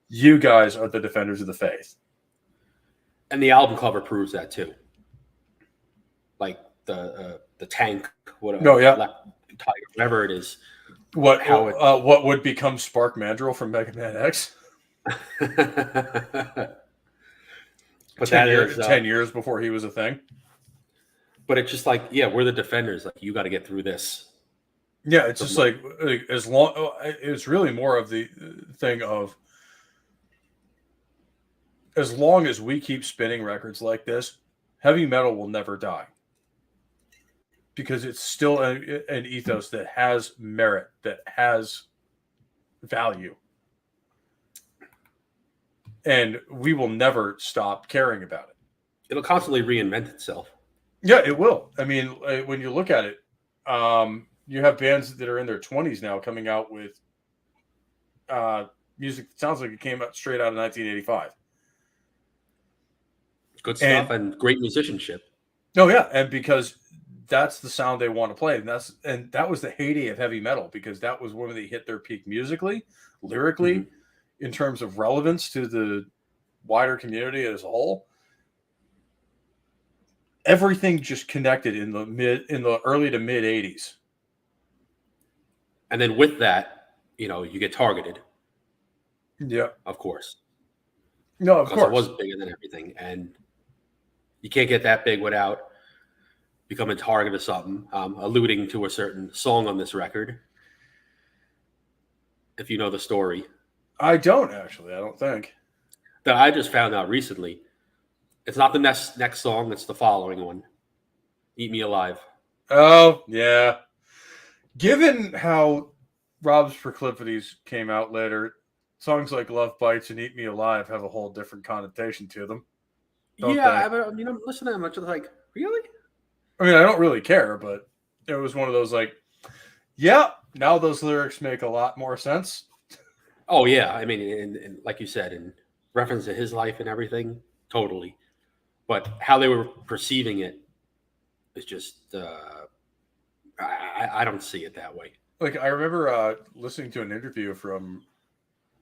you guys are the defenders of the faith. And the album cover proves that too. Like the tank, tiger, whatever it is. What would become Spark Mandrill from Mega Man X? But 10 years before he was a thing. But it's just like, yeah, we're the defenders. Like, you got to get through this. Yeah, it's just like as long. It's really more of the thing of, as long as we keep spinning records like this, heavy metal will never die, because it's still an ethos that has merit, that has value, and we will never stop caring about it. It'll constantly reinvent itself. Yeah, it will. I mean, when you look at it, you have bands that are in their 20s now coming out with music that sounds like it came out straight out of 1985. Good stuff and great musicianship. Oh yeah, and because that's the sound they want to play, and that was the heyday of heavy metal, because that was when they hit their peak musically, lyrically, mm-hmm. in terms of relevance to the wider community as a whole. Everything just connected in the early to mid 80s. And then with that, you get targeted. Yeah. Of course. No, of course. It was bigger than everything. And you can't get that big without becoming target of something, alluding to a certain song on this record. If you know the story. I don't, actually. I don't think. That I just found out recently. It's not the next song. It's the following one. Eat Me Alive. Oh, yeah. Given how Rob's proclivities came out later, songs like Love Bites and Eat Me Alive have a whole different connotation to them. I'm listening to them. I'm just like, really? I mean, I don't really care, but it was one of those like, yeah, now those lyrics make a lot more sense. Oh, yeah. I mean, and like you said, in reference to his life and everything, totally. But how they were perceiving it is just, I don't see it that way. Like, I remember listening to an interview from,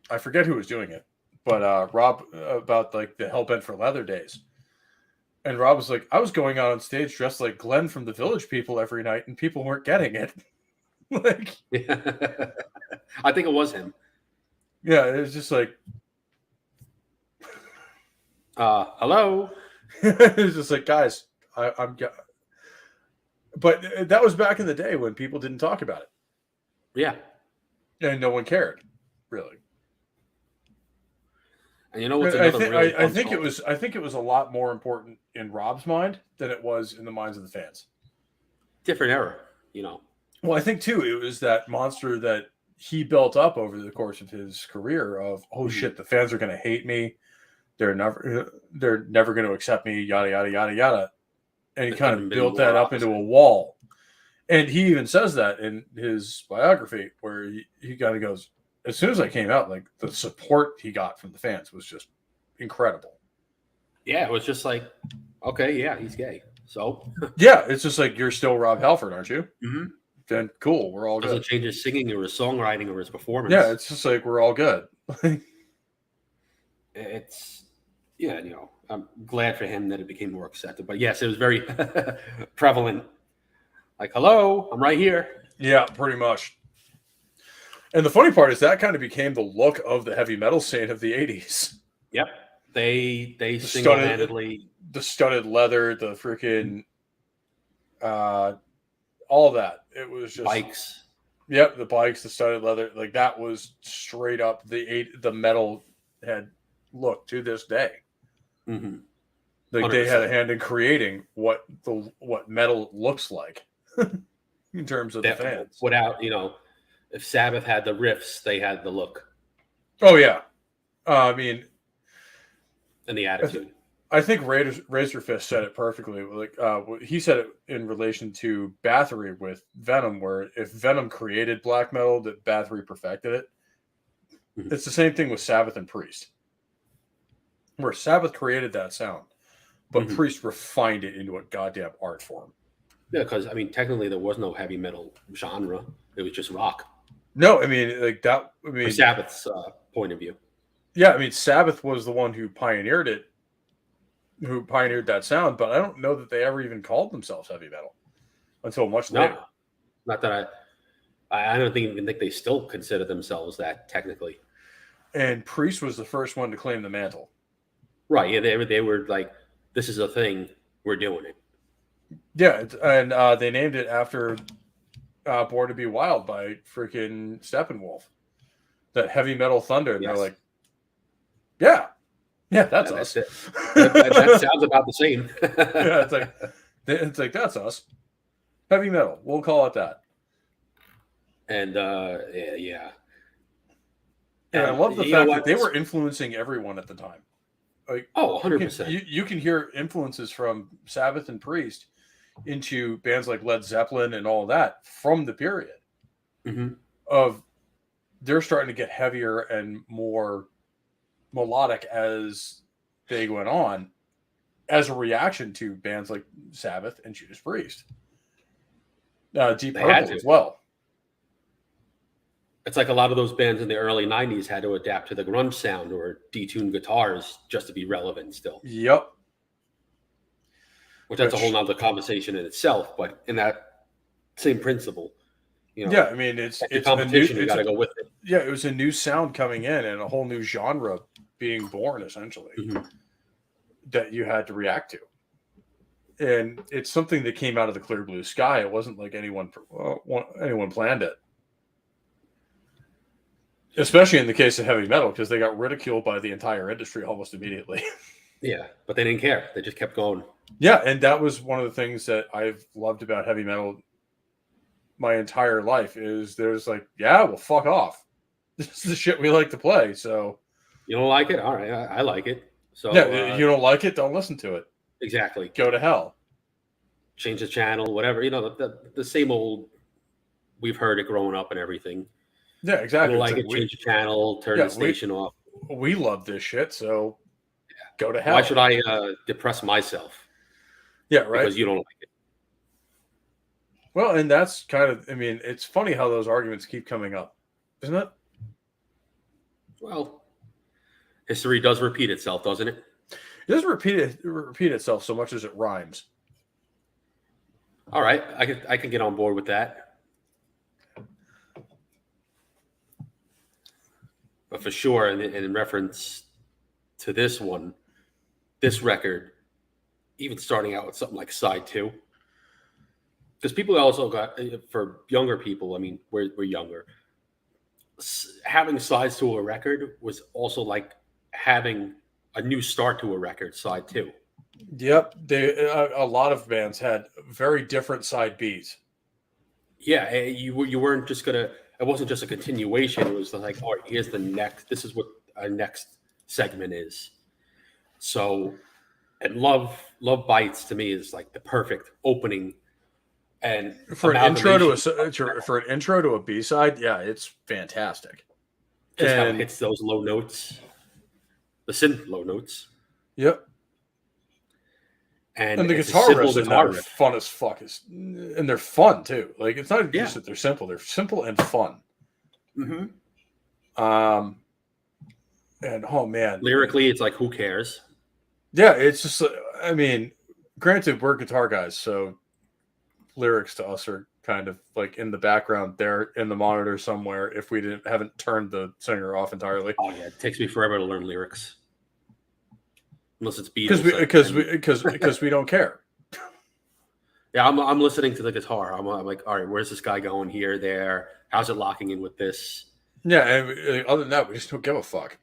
I forget who was doing it, but Rob, about like the Hellbent for Leather days. And Rob was like, I was going out on stage dressed like Glenn from the Village People every night, and people weren't getting it. Like, I think it was him. Yeah, it was just like, hello. It's just like, guys, I'm. But that was back in the day when people didn't talk about it. Yeah, and no one cared, really. And you know what's I think it was a lot more important in Rob's mind than it was in the minds of the fans. Different era, Well, I think too, it was that monster that he built up over the course of his career of, shit, the fans are going to hate me. They're never going to accept me, yada, yada, yada, yada. And he kind of built that up into a wall. And he even says that in his biography, where he kind of goes, as soon as I came out, like, the support he got from the fans was just incredible. Yeah, it was just like, okay, yeah, he's gay. So yeah, it's just like, you're still Rob Halford, aren't you? Mm-hmm. Then cool, we're all good. Doesn't change his singing or his songwriting or his performance. Yeah, it's just like, we're all good. It's, yeah, I'm glad for him that it became more accepted. But yes, it was very prevalent. Like, hello, I'm right here. Yeah, pretty much. And the funny part is that kind of became the look of the heavy metal scene of the 80s. Yep. They single-handedly... The studded leather, the freaking... all that. It was just... Bikes. Yep, the bikes, the studded leather. Like, that was straight up the metal head look to this day. Mm-hmm. Like 100%. they had a hand in creating what metal looks like in terms of the fans. Without, if Sabbath had the riffs, they had the look. Oh yeah, I mean, and the attitude. I think Razorfist said it perfectly. Like he said it in relation to Bathory with Venom, where if Venom created black metal, that Bathory perfected it. Mm-hmm. It's the same thing with Sabbath and Priest, where Sabbath created that sound, but mm-hmm. Priest refined it into a goddamn art form. Yeah, because technically there was no heavy metal genre; it was just rock. No, I mean like that. I mean, from Sabbath's point of view. Yeah, I mean Sabbath was the one who pioneered it, who pioneered that sound. But I don't know that they ever even called themselves heavy metal until much later. Not that I don't even think they still consider themselves that technically. And Priest was the first one to claim the mantle. Right. Yeah, they were like, this is a thing, we're doing it. Yeah, and they named it after Born to Be Wild by freaking Steppenwolf. That heavy metal thunder. And yes. They're like, yeah, that's us. That sounds about the same. Yeah, it's like, that's us. Heavy metal. We'll call it that. And yeah. And I love the fact that they were influencing everyone at the time. Like, 100%. You can hear influences from Sabbath and Priest into bands like Led Zeppelin and all that from the period mm-hmm. of they're starting to get heavier and more melodic as they went on as a reaction to bands like Sabbath and Judas Priest. Deep Purple as well. It's like a lot of those bands in the early 90s had to adapt to the grunge sound or detune guitars just to be relevant still. Yep. Which that's a whole nother conversation in itself, but in that same principle, Yeah, I mean, it's competition, you got to go with it. Yeah, it was a new sound coming in and a whole new genre being born, essentially, mm-hmm. that you had to react to. And it's something that came out of the clear blue sky. It wasn't like anyone planned it. Especially in the case of heavy metal, because they got ridiculed by the entire industry almost immediately. Yeah, but they didn't care. They just kept going. Yeah, and that was one of the things that I've loved about heavy metal my entire life is there's like, yeah, well, fuck off. This is the shit we like to play, so... You don't like it? All right, I like it. So yeah, you don't like it? Don't listen to it. Exactly. Go to hell. Change the channel, whatever. The same old... We've heard it growing up and everything. Yeah, exactly. You don't like it, change the channel, turn the station off. We love this shit, so go to hell. Why should I depress myself? Yeah, right. Because you don't like it. Well, and that's kind of, I mean, it's funny how those arguments keep coming up, isn't it? Well, history does repeat itself, doesn't it? It doesn't repeat itself so much as it rhymes. All right, I can get on board with that. But for sure, in reference to this record, even starting out with something like side 2, because people also got, for younger people, I mean, we're younger, having sides to a record was also like having a new start to a record, side 2. Yep, a lot of bands had very different side Bs. Yeah, you weren't just gonna. It wasn't just a continuation. It was like, all right, here's the next. This is what our next segment is. So, and Love Bites to me is like the perfect opening. And for an intro to a B-side, yeah, it's fantastic. Just how it hits those low notes, the synth low notes. Yep. And the guitar riffs in that are fun as fuck. And they're fun, too. Like, it's not just that they're simple. They're simple and fun. Mm-hmm. And, oh, man. Lyrically, it's like, who cares? Yeah, it's just, I mean, granted, we're guitar guys, so lyrics to us are kind of like in the background there in the monitor somewhere if we haven't turned the singer off entirely. Oh yeah, it takes me forever to learn lyrics, unless it's Because Beatles. we don't care. Yeah, I'm listening to the guitar. I'm like, all right, where's this guy going here, there? How's it locking in with this? Yeah, and other than that, we just don't give a fuck.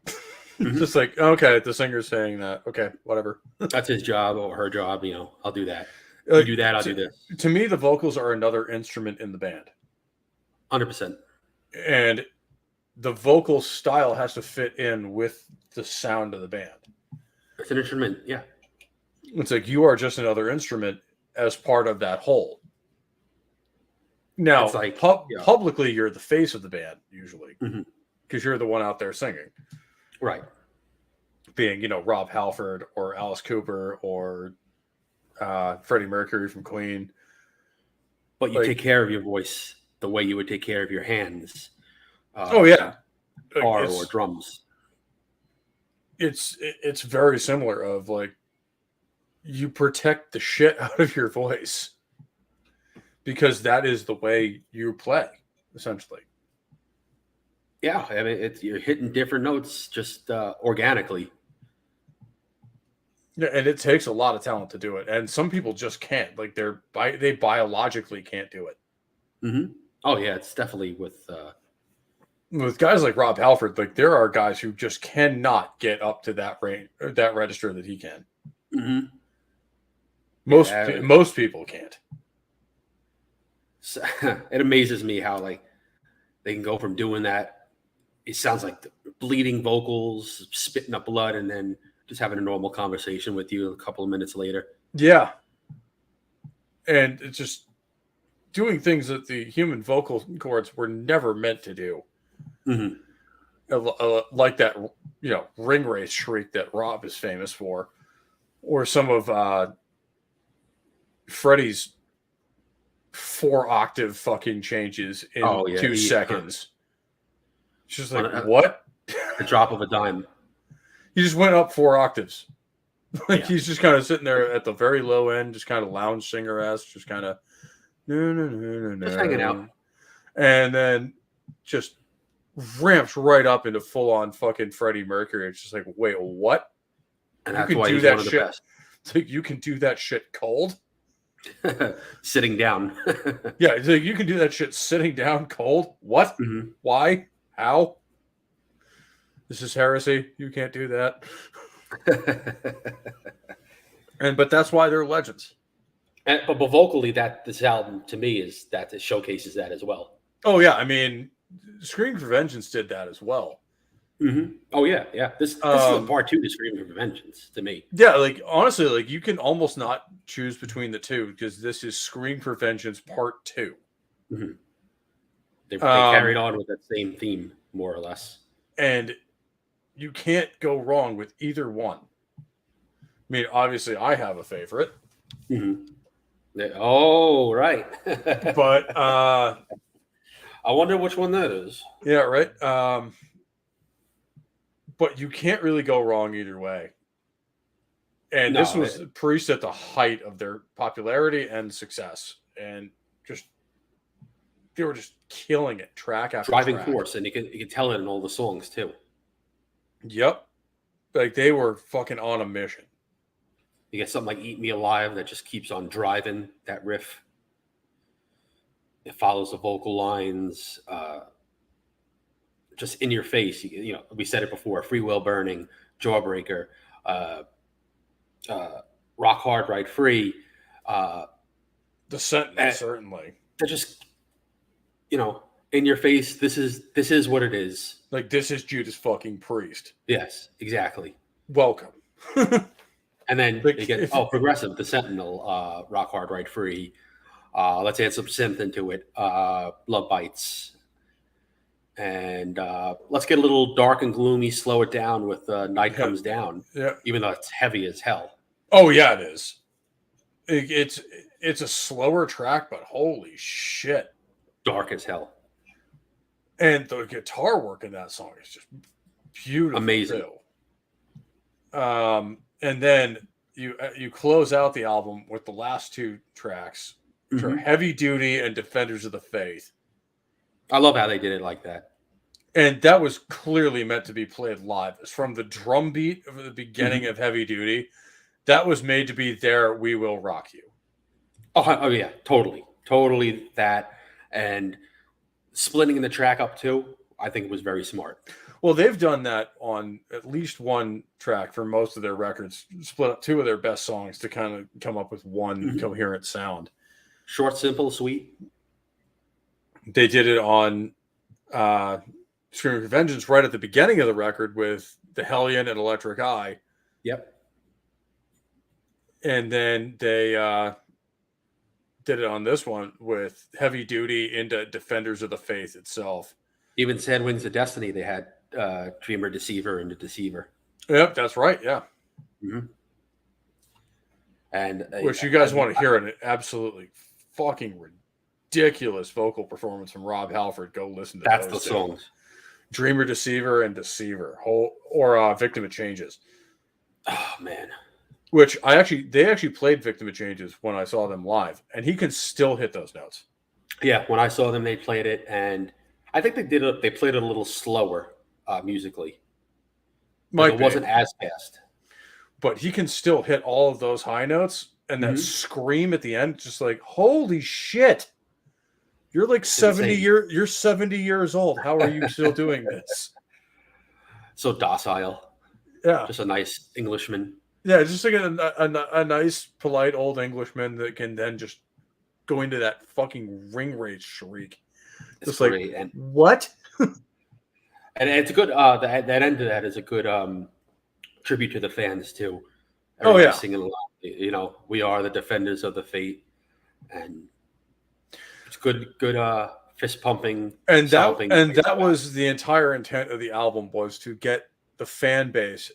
Mhm. Just like, okay, the singer's saying that. Okay, whatever. That's his job or her job. I'll do that. You Like, do that, I'll do this. To me, the vocals are another instrument in the band. 100%. And the vocal style has to fit in with the sound of the band. It's an instrument, yeah. It's like you are just another instrument as part of that whole. Now, It's like, publicly, you're the face of the band, usually, because you're the one out there singing. Right. Being, Rob Halford or Alice Cooper or Freddie Mercury from Queen. But you take care of your voice the way you would take care of your hands. Guitar or drums. It's very similar of like, you protect the shit out of your voice because that is the way you play, essentially. Yeah, I mean, you're hitting different notes just organically. Yeah, and it takes a lot of talent to do it, and some people just can't. Like they biologically can't do it. Mm-hmm. Oh yeah, it's definitely with guys like Rob Halford. Like there are guys who just cannot get up to that range, or that register that he can. Mm-hmm. Most people can't. So, it amazes me how like they can go from doing that. It sounds like bleeding vocals, spitting up blood, and then just having a normal conversation with you a couple of minutes later. Yeah. And it's just doing things that the human vocal cords were never meant to do. Mm-hmm. Like that, ring race shriek that Rob is famous for, or some of Freddie's 4-octave fucking changes in 2 seconds. It's just like, what? The drop of a dime. He just went up 4 octaves. He's just kind of sitting there at the very low end, just kind of lounge singer-esque, just kind of just hanging out. And then just ramps right up into full-on fucking Freddie Mercury. It's just like, wait, what? And that's why he's one of the best. So you can do that shit cold? Sitting down. Yeah, so you can do that shit sitting down cold? What? Mm-hmm. Why? How? This is heresy. You can't do that. But that's why they're legends. But vocally, this album to me it showcases that as well. Oh yeah, I mean, Scream for Vengeance did that as well. Mm-hmm. Oh yeah. This is a part 2 to Scream for Vengeance to me. Yeah, like honestly, like you can almost not choose between the two because this is Scream for Vengeance Part 2. Mm-hmm. They carried on with that same theme, more or less. And you can't go wrong with either one. I mean, obviously, I have a favorite. Mm-hmm. Oh, right. But I wonder which one that is. Yeah, right. But you can't really go wrong either way. And this was Priest at the height of their popularity and success. And they were just killing it, track after driving track. force, and you can tell it in all the songs too. Yep. Like they were fucking on a mission. You get something like Eat Me Alive that just keeps on driving that riff. It follows the vocal lines, just in your face. We said it before, Free Will Burning, Jawbreaker, Rock Hard, Ride Free. The Sentinel, certainly. They're just, in your face. This is what it is. Like, this is Judas fucking Priest. Yes, exactly. Welcome. And then you get progressive, the Sentinel, Rock Hard, Ride Free. Let's add some synth into it. Love Bites. And let's get a little dark and gloomy, slow it down with Night Comes Down. Yeah. Even though it's heavy as hell. Oh, yeah, it is. It's a slower track, but holy shit. Dark as hell. And the guitar work in that song is just beautiful. Amazing. Too. And then you close out the album with the last two tracks, which are Heavy Duty and Defenders of the Faith. I love how they did it like that. And that was clearly meant to be played live. It's from the drum beat of the beginning of Heavy Duty. That was made to be their We Will Rock You. Oh yeah, totally that. And splitting the track up too, I think it was very smart. Well, they've done that on at least one track for most of their records, split up two of their best songs to kind of come up with one coherent sound. Short, simple, sweet. They did it on Screaming for Vengeance right at the beginning of the record with The Hellion and Electric Eye. Yep. And then they did it on this one with Heavy Duty into Defenders of the Faith itself. Even Sad Wings of Destiny, they had Dreamer, Deceiver, and the Deceiver. Yep, that's right. Yeah. And which you guys want to hear an absolutely fucking ridiculous vocal performance from Rob Halford. Go listen to that's those the songs. Dreamer, Deceiver, and Deceiver, or Victim of Changes. Oh man. Which they actually played Victim of Changes when I saw them live, and he can still hit those notes. Yeah, when I saw them, they played it, and I think they played it a little slower musically. It wasn't as fast. But he can still hit all of those high notes, and that scream at the end, just like, holy shit! You're like 70 You're 70 years old. How are you still doing this? So docile. Yeah, just a nice Englishman. Yeah, just like a nice, polite old Englishman that can then just go into that fucking ring rage shriek. It's just great. Like, what? And it's a good, that end of that is a good tribute to the fans, too. Everybody singing along. We are the defenders of the faith. And it's good fist pumping. And that was the entire intent of the album, was to get the fan base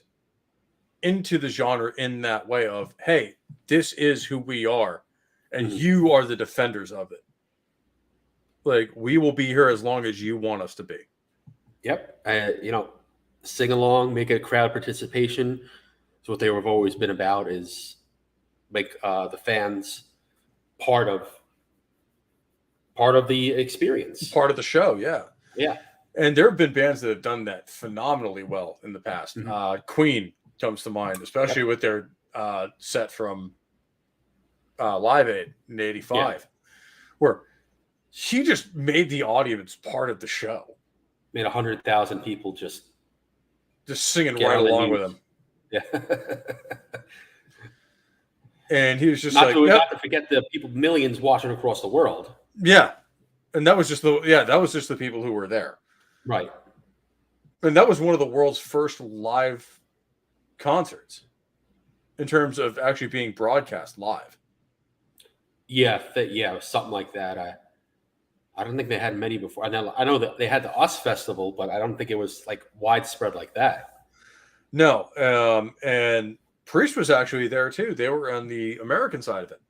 into the genre in that way of, hey, this is who we are, and you are the defenders of it. Like, we will be here as long as you want us to be. Yep. Sing along, make it crowd participation. So what they have always been about is make the fans part of the experience, part of the show. Yeah. And there have been bands that have done that phenomenally well in the past. Queen comes to mind, especially with their set from Live Aid in '85, where he just made the audience part of the show. Made 100,000 people just singing right along with him. Yeah. And he was just not to forget the people, millions watching across the world. Yeah. And that was just the people who were there. Right. And that was one of the world's first live concerts in terms of actually being broadcast live. Yeah, something like that. I don't think they had many before. I know that they had the US Festival, but I don't think it was like widespread like that. No, and Priest was actually there too. They were on the American side of it.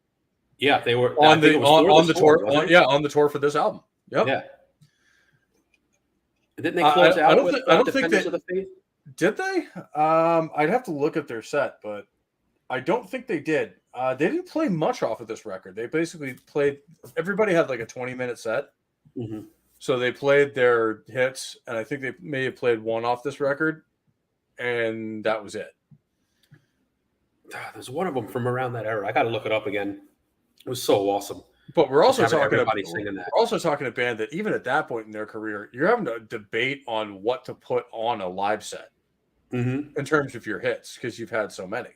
Yeah, they were on the tour. On the tour for this album. Yep. Yeah. Didn't they close out? I don't think of the Faith? Did they? I'd have to look at their set, but I don't think they did. They didn't play much off of this record. They basically played. Everybody had like a 20-minute set, so they played their hits, and I think they may have played one off this record, and that was it. There's one of them from around that era. I got to look it up again. It was so awesome. But we're also talking a band that even at that point in their career, you're having a debate on what to put on a live set in terms of your hits, because you've had so many.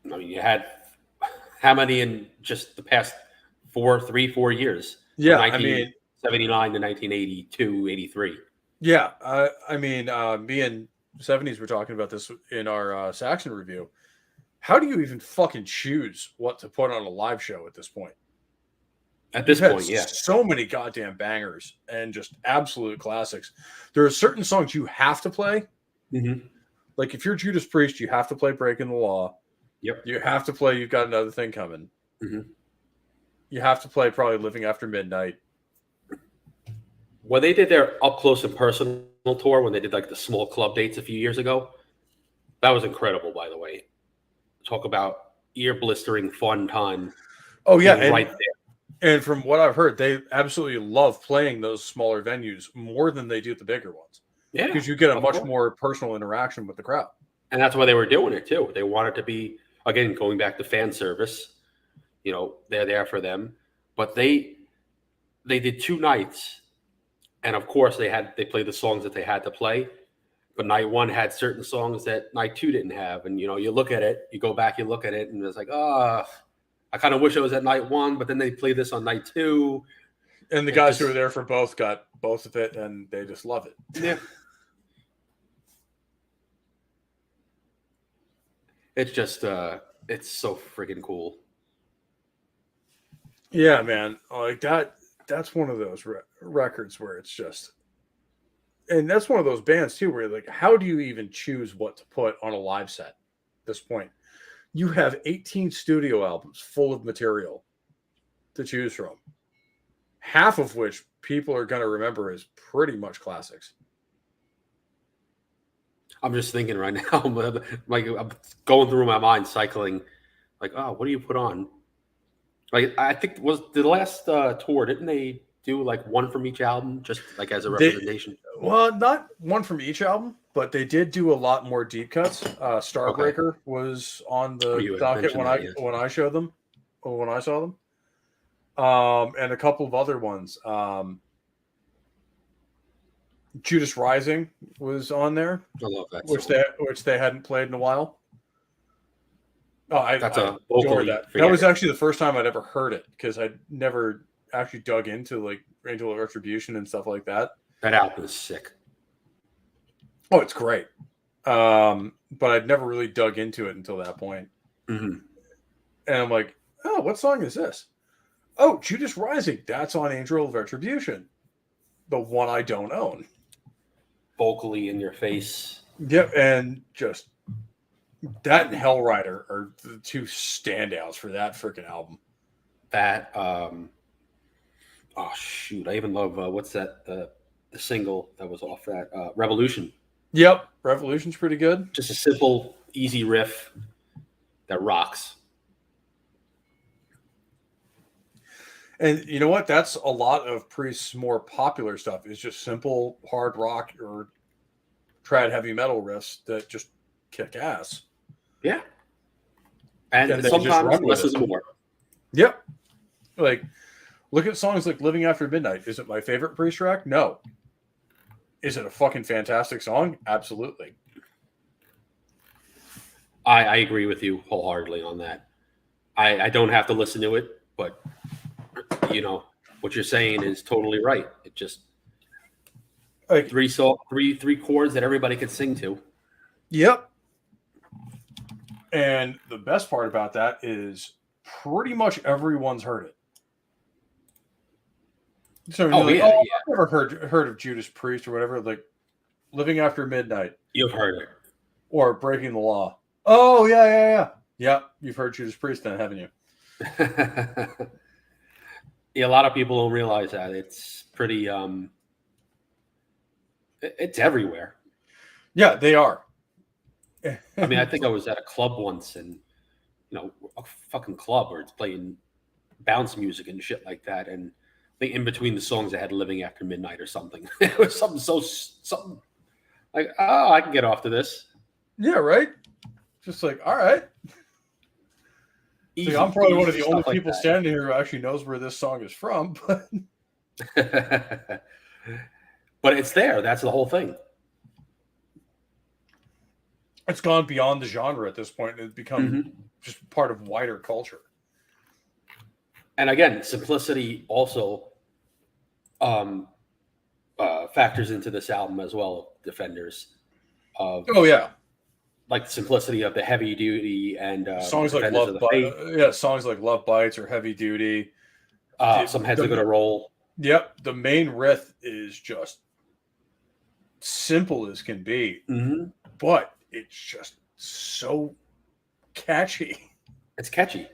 I mean, you had how many in just the past 4 years? Yeah, 1979 to 1982, 83. Yeah, me and 70s were talking about this in our Saxon review. How do you even fucking choose what to put on a live show at this point? At this point, yeah. So many goddamn bangers and just absolute classics. There are certain songs you have to play. Like if you're Judas Priest, you have to play Breaking the Law. Yep. You have to play You've Got Another Thing Coming. You have to play probably Living After Midnight. When they did their up close and personal tour, when they did like the small club dates a few years ago, That was incredible, by the way. Talk about ear blistering fun time. Oh yeah, Being right there. and from what I've heard, they absolutely love playing those smaller venues more than they do the bigger ones. Yeah, Because you get a of much course. more personal interaction with the crowd. And that's why they were doing it too. They wanted to be, again, going back to fan service. You know, they're there for them, but they did 2 nights, and of course they played the songs that they had to play. But night one had certain songs that night two didn't have, and you know, you look at it, you go back, you look at it, and it's like, I kind of wish it was at night one, but then they play this on night two. And the guys who were there for both got both of it, and they just love it. Yeah. It's just, it's so freaking cool. Yeah, man. Like that's one of those records where it's just, and that's one of those bands too, where you're like, how do you even choose what to put on a live set at this point? You have 18 studio albums full of material to choose from, half of which people are going to remember as pretty much classics. I'm just thinking right now, like I'm going through my mind, cycling, like, oh, what do you put on? Like, I think was the last tour, didn't they do like one from each album, just like as a representation? Well, not one from each album, but they did do a lot more deep cuts. Starbreaker was on the docket when I showed them, or when I saw them, and a couple of other ones. Judas Rising was on there. I love that song. which they hadn't played in a while. Oh, I vocally. That was actually the first time I'd ever heard it, because I'd never actually dug into like Angel of Retribution and stuff like that. That album is sick. Oh, it's great. But I'd never really dug into it until that point. Mm-hmm. And I'm like, oh, what song is this? Oh, Judas Rising. That's on Angel of Retribution, the one I don't own. Vocally in your face. Yep, and just that and Hellrider are the two standouts for that freaking album. That, oh shoot, I even love what's that? The single that was off that Revolution. Yep, Revolution's pretty good. Just a simple, easy riff that rocks. And you know what? That's a lot of Priest's more popular stuff. Is just simple hard rock or trad heavy metal riffs that just kick ass. Yeah. And sometimes less is more. Yep. Like, look at songs like Living After Midnight. Is it my favorite Priest track? No. Is it a fucking fantastic song? Absolutely. I agree with you wholeheartedly on that. I don't have to listen to it, but you know what you're saying is totally right. It just like three chords that everybody could sing to. Yep. And the best part about that is pretty much everyone's heard it. So I've never heard of Judas Priest or whatever. Like Living After Midnight. You've heard it. Or Breaking the Law. Oh yeah. Yeah, you've heard Judas Priest then, haven't you? Yeah, a lot of people don't realize that. It's pretty it's everywhere. Yeah, they are. I mean, I think I was at a club once, and a fucking club where it's playing bounce music and shit like that, and I think in between the songs I had Living After Midnight or something. It was something like, oh, I can get off to this. Yeah, right? Just like, all right. Easy, I'm probably one of the only people standing here who actually knows where this song is from, but but it's there. That's the whole thing. It's gone beyond the genre at this point. It's become just part of wider culture. And again, simplicity also factors into this album as well. Defenders of like the simplicity of the Heavy Duty and songs like songs like Love Bites or Heavy Duty. Some Heads Are Gonna Roll. Yep, the main riff is just simple as can be, but it's just so catchy. It's catchy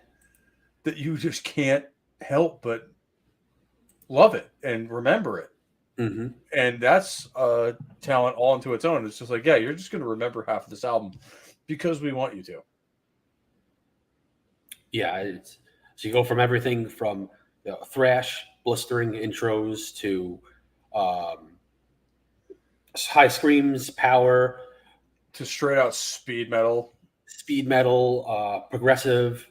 that you just can't help but love it and remember it. And that's a talent all into its own. It's just like, yeah, you're just going to remember half of this album. because we want you to. Yeah, so you go from everything from thrash, blistering intros to high screams, power, To straight out speed metal. speed metal, progressive,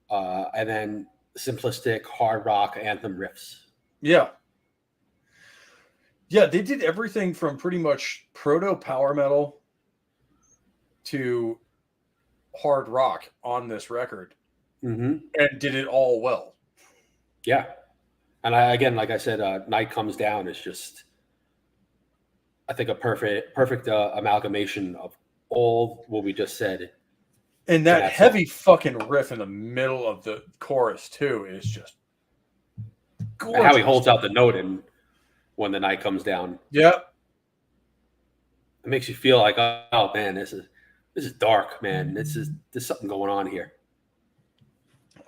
and then simplistic hard rock anthem riffs. Yeah. Yeah, they did everything from pretty much proto power metal to hard rock on this record, Mm-hmm. and did it all well. Yeah, and again, like I said, Night Comes Down is just, I think, a perfect amalgamation of all what we just said. And that heavy fucking riff in the middle of the chorus too is just gorgeous. And how he holds out the note in when the night comes down. Yep. It makes you feel like, oh man, this is dark, man. There's something going on here.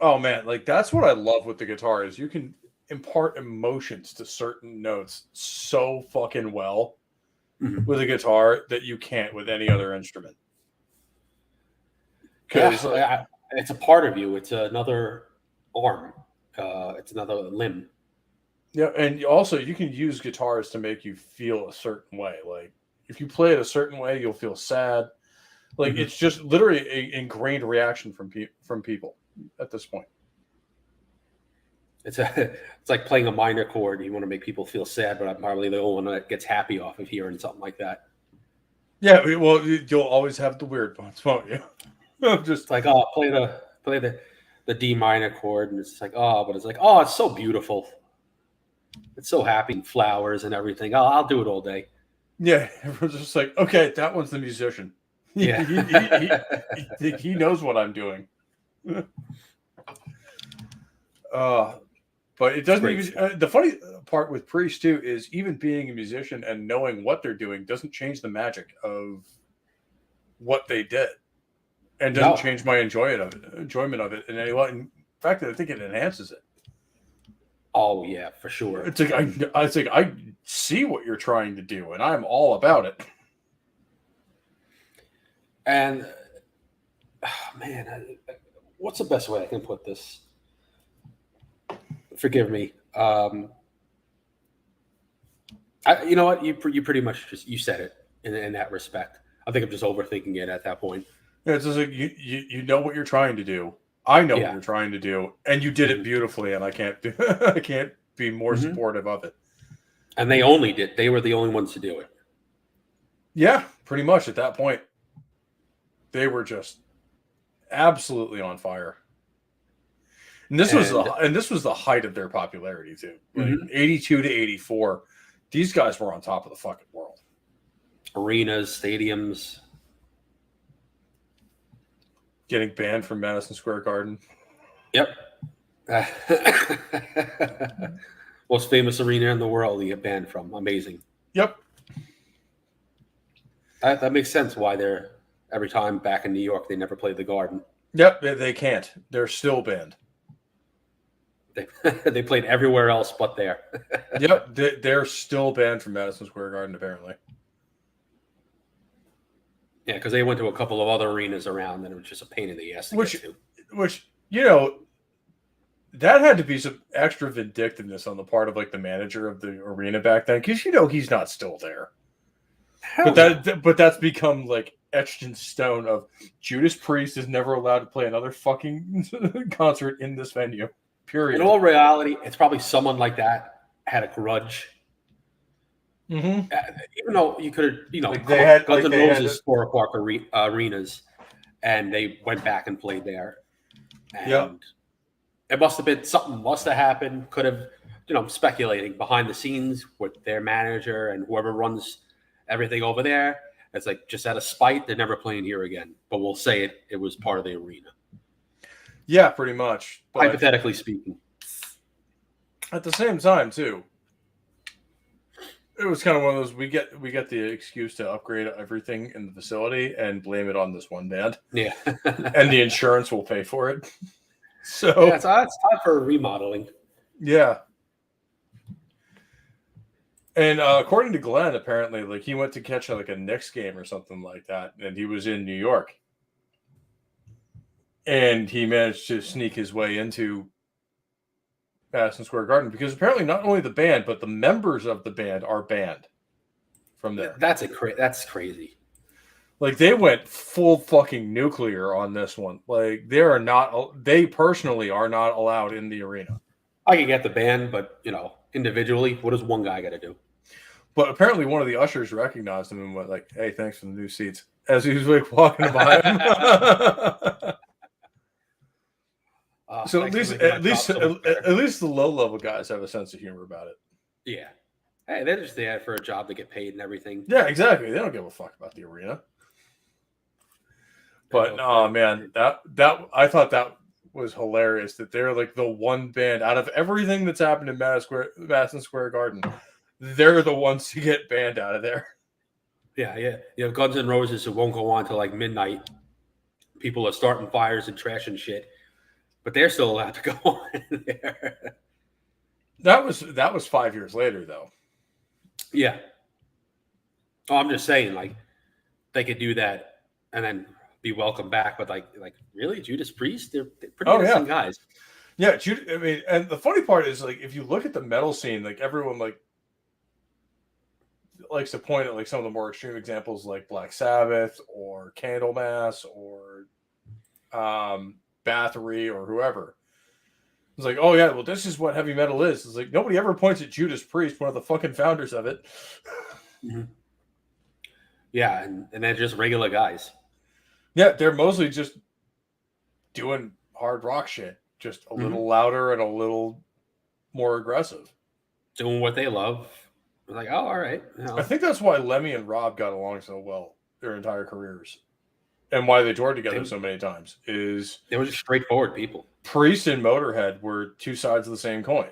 Oh man, like that's what I love with the guitar is you can impart emotions to certain notes so fucking well with a guitar that you can't with any other instrument. Yeah, it's a part of you. It's another arm. It's another limb. Yeah, and also you can use guitars to make you feel a certain way. Like if you play it a certain way, you'll feel sad. Like it's just literally an ingrained reaction from people at this point. It's like playing a minor chord. You want to make people feel sad, but I'm probably the only one that gets happy off of hearing something like that. Yeah, well, you'll always have the weird ones, won't you? Just like, oh, play the D minor chord, and it's like, oh, but it's like, oh, it's so beautiful. It's so happy, and flowers and everything. I'll do it all day. Yeah, everyone's just like, okay, that one's the musician. Yeah, he knows what I'm doing. But it doesn't even. The funny part with Priest too is even being a musician and knowing what they're doing doesn't change the magic of what they did, and doesn't change my enjoyment of it in any way. In fact, I think it enhances it. Oh yeah, for sure. It's like I see what you're trying to do, and I'm all about it. And man, what's the best way I can put this? Forgive me. You know what? You pretty much you said it in that respect. I think I'm just overthinking it at that point. Yeah, it's just like you know what you're trying to do. I know what you're trying to do, and you did it beautifully, and I can't be more supportive of it. And they were the only ones to do it. Yeah, pretty much at that point. They were just absolutely on fire. And this was the height of their popularity too. Like 82 to 84. These guys were on top of the fucking world. Arenas, stadiums. Getting banned from Madison Square Garden. Yep. Most famous arena in the world you get banned from. Amazing. Yep. That makes sense why they're every time back in New York they never played the Garden. Yep, they can't. They're still banned. They played everywhere else but there. Yep, they're still banned from Madison Square Garden apparently. Yeah, because they went to a couple of other arenas around, and it was just a pain in the ass to get to. Which, you know, that had to be some extra vindictiveness on the part of like the manager of the arena back then, because you know he's not still there. But that's become like etched in stone of Judas Priest is never allowed to play another fucking concert in this venue. Period. In all reality, it's probably someone like that had a grudge. Even though you could have, like they had Guns N' Roses tore apart arenas, and they went back and played there. And it must have been something must have happened. Could have, speculating behind the scenes with their manager and whoever runs everything over there. It's like just out of spite, they're never playing here again. But we'll say it was part of the arena. Yeah, pretty much. But hypothetically speaking. At the same time, too, it was kind of one of those we get the excuse to upgrade everything in the facility and blame it on this one band. Yeah. And the insurance will pay for it. So it's time for remodeling. Yeah. And according to Glenn, apparently, like he went to catch like a Knicks game or something like that, and he was in New York. And he managed to sneak his way into Madison Square Garden because apparently not only the band, but the members of the band are banned from there. That's crazy. Like they went full fucking nuclear on this one. Like they personally are not allowed in the arena. I can get the band, but individually, what does one guy got to do? But apparently one of the ushers recognized him and went like, "Hey, thanks for the new seats." As he was like walking by him. So at least the low level guys have a sense of humor about it. Yeah. Hey, they're just there for a job to get paid and everything. Yeah, exactly. They don't give a fuck about the arena. But man, that I thought that was hilarious that they're like the one band out of everything that's happened in Madison Square Garden. They're the ones to get banned out of there. Yeah. Guns N' Roses, it won't go on till like midnight. People are starting fires and trashing shit. But they're still allowed to go on there. That was 5 years later, though. Yeah. Oh, I'm just saying, like, they could do that and then be welcome back. But like really, Judas Priest? They're pretty innocent guys. Yeah, I mean, and the funny part is, like, if you look at the metal scene, like everyone likes to point at like some of the more extreme examples, like Black Sabbath or Candlemass or Bathory or whoever. It's like, oh yeah, well, this is what heavy metal is. It's like nobody ever points at Judas Priest, one of the fucking founders of it. Mm-hmm. Yeah, and they're just regular guys. Yeah, they're mostly just doing hard rock shit, just a little louder and a little more aggressive. Doing what they love. Like, oh, all right. I think that's why Lemmy and Rob got along so well their entire careers. And why they toured together so many times is they were just straightforward people. Priest and Motorhead were two sides of the same coin.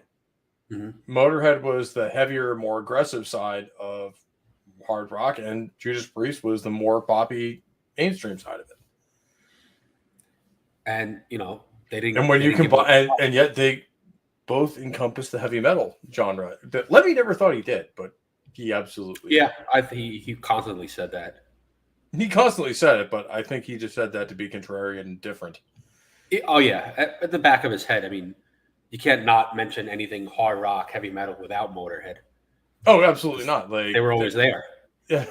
Mm-hmm. Motorhead was the heavier, more aggressive side of hard rock, and Judas Priest was the more poppy, mainstream side of it. And they didn't. And when you combine, and yet they both encompass the heavy metal genre. That Lemmy never thought he did, but he absolutely. Yeah, he constantly said that. He constantly said it, but I think he just said that to be contrarian and different. Oh, yeah. At the back of his head, I mean, you can't not mention anything hard rock, heavy metal without Motorhead. Oh, absolutely not. Like they were always there. Yeah,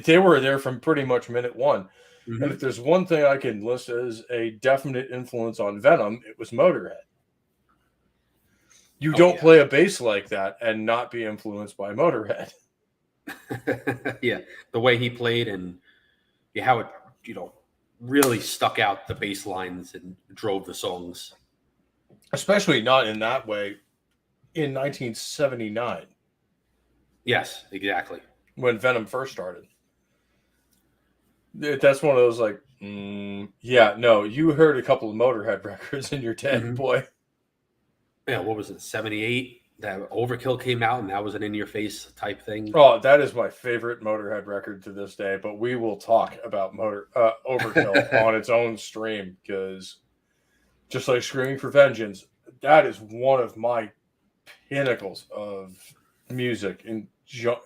they were there from pretty much minute one. Mm-hmm. And if there's one thing I can list as a definite influence on Venom, it was Motorhead. You don't play a bass like that and not be influenced by Motorhead. Yeah, the way he played and how it, really stuck out the bass lines and drove the songs. Especially not in that way in 1979. Yes, exactly. When Venom first started. That's one of those like, yeah, no, you heard a couple of Motorhead records in your day, boy. Yeah, what was it, 78? That Overkill came out, and that was an in-your-face type thing. Oh, that is my favorite Motorhead record to this day. But we will talk about Overkill on its own stream because, just like Screaming for Vengeance, that is one of my pinnacles of music in general.